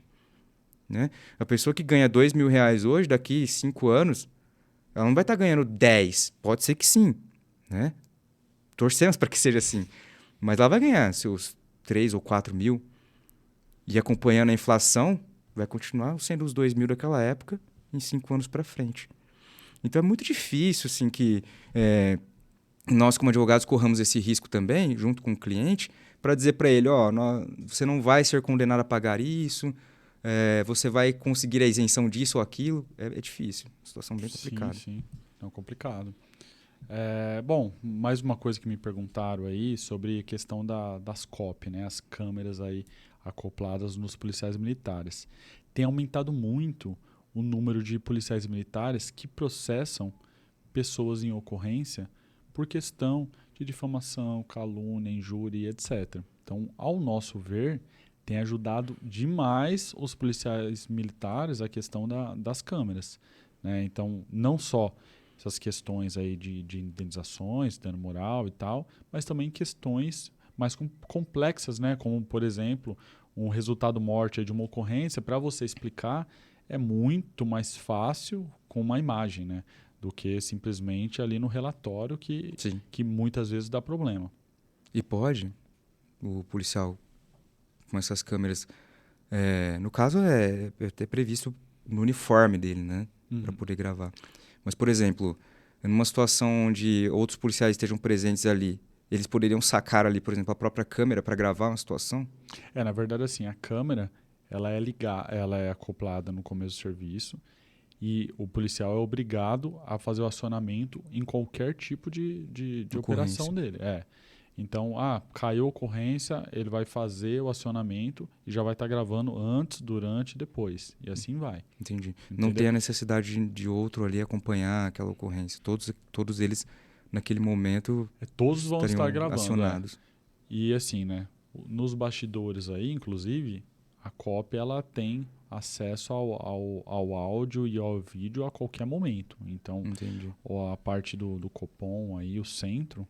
Né? A pessoa que ganha R$2.000 hoje, daqui 5 anos, ela não vai estar ganhando 10. Pode ser que sim. Né? Torcemos para que seja assim. Mas ela vai ganhar seus 3 ou 4 mil. E acompanhando a inflação, vai continuar sendo os 2.000 daquela época em 5 anos para frente. Então é muito difícil assim que nós como advogados corramos esse risco também, junto com o cliente, para dizer para ele, você não vai ser condenado a pagar isso, você vai conseguir a isenção disso ou aquilo. É difícil, situação bem complicada. Sim, é complicado. Bom, mais uma coisa que me perguntaram aí sobre a questão das COP, né? As câmeras aí acopladas nos policiais militares. Tem aumentado muito o número de policiais militares que processam pessoas em ocorrência por questão de difamação, calúnia, injúria, etc. Então, ao nosso ver, tem ajudado demais os policiais militares a questão das câmeras, né? Então, não só essas questões aí de indenizações, dano moral e tal, mas também questões mais complexas, né? Como, por exemplo, um resultado morte de uma ocorrência, para você explicar, é muito mais fácil com uma imagem, né? Do que simplesmente ali no relatório que muitas vezes dá problema. E pode, o policial com essas câmeras, no caso é até previsto no uniforme dele, né? Para poder gravar. Mas, por exemplo, numa situação onde outros policiais estejam presentes ali, eles poderiam sacar ali, por exemplo, a própria câmera para gravar uma situação? Na verdade, assim, a câmera ela é acoplada no começo do serviço e o policial é obrigado a fazer o acionamento em qualquer tipo de operação dele. Então, caiu a ocorrência, ele vai fazer o acionamento e já vai estar gravando antes, durante e depois. E assim vai. Entendi. Entendeu? Não tem a necessidade de outro ali acompanhar aquela ocorrência. Todos eles, naquele momento, todos vão estar gravando. acionados. E assim, né? Nos bastidores aí, inclusive, a COP ela tem acesso ao áudio e ao vídeo a qualquer momento. Então, a parte do Copom aí, o centro,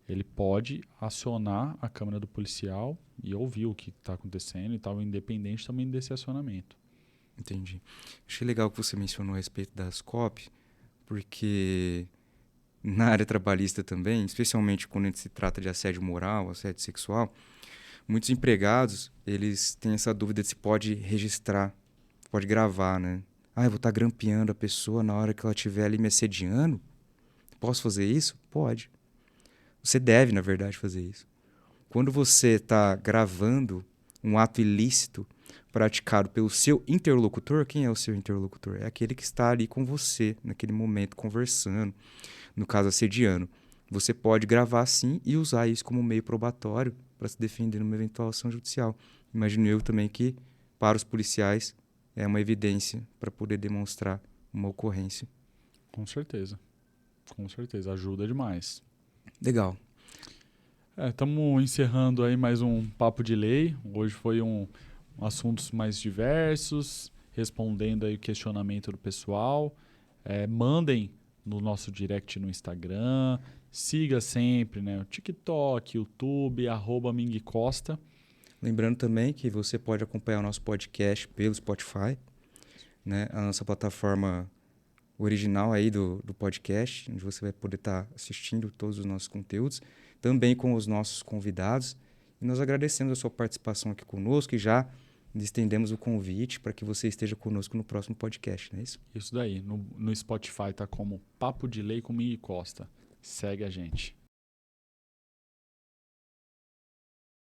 ele pode acionar a câmera do policial e ouvir o que está acontecendo e tal, independente também desse acionamento. Entendi. Achei legal que você mencionou a respeito das COP, porque na área trabalhista também, especialmente quando se trata de assédio moral, assédio sexual, muitos empregados, eles têm essa dúvida de se pode registrar, pode gravar, né? Eu vou estar grampeando a pessoa na hora que ela estiver ali me assediando? Posso fazer isso? Pode. Você deve, na verdade, fazer isso. Quando você está gravando um ato ilícito praticado pelo seu interlocutor, quem é o seu interlocutor? É aquele que está ali com você, naquele momento, conversando, no caso, assediando. Você pode gravar sim e usar isso como meio probatório para se defender numa eventual ação judicial. Imagino eu também que, para os policiais, é uma evidência para poder demonstrar uma ocorrência. Com certeza. Ajuda demais. Legal. Estamos encerrando aí mais um Papo de Lei. Hoje foi assuntos mais diversos, respondendo aí o questionamento do pessoal. Mandem no nosso direct no Instagram. Siga sempre, né? O TikTok, YouTube, @MingCosta. Lembrando também que você pode acompanhar o nosso podcast pelo Spotify, né? A nossa plataforma original aí do podcast, onde você vai poder estar assistindo todos os nossos conteúdos, também com os nossos convidados. E nós agradecemos a sua participação aqui conosco e já estendemos o convite para que você esteja conosco no próximo podcast, não é isso? Isso daí. No Spotify tá como Papo de Lei com Ming Costa. Segue a gente.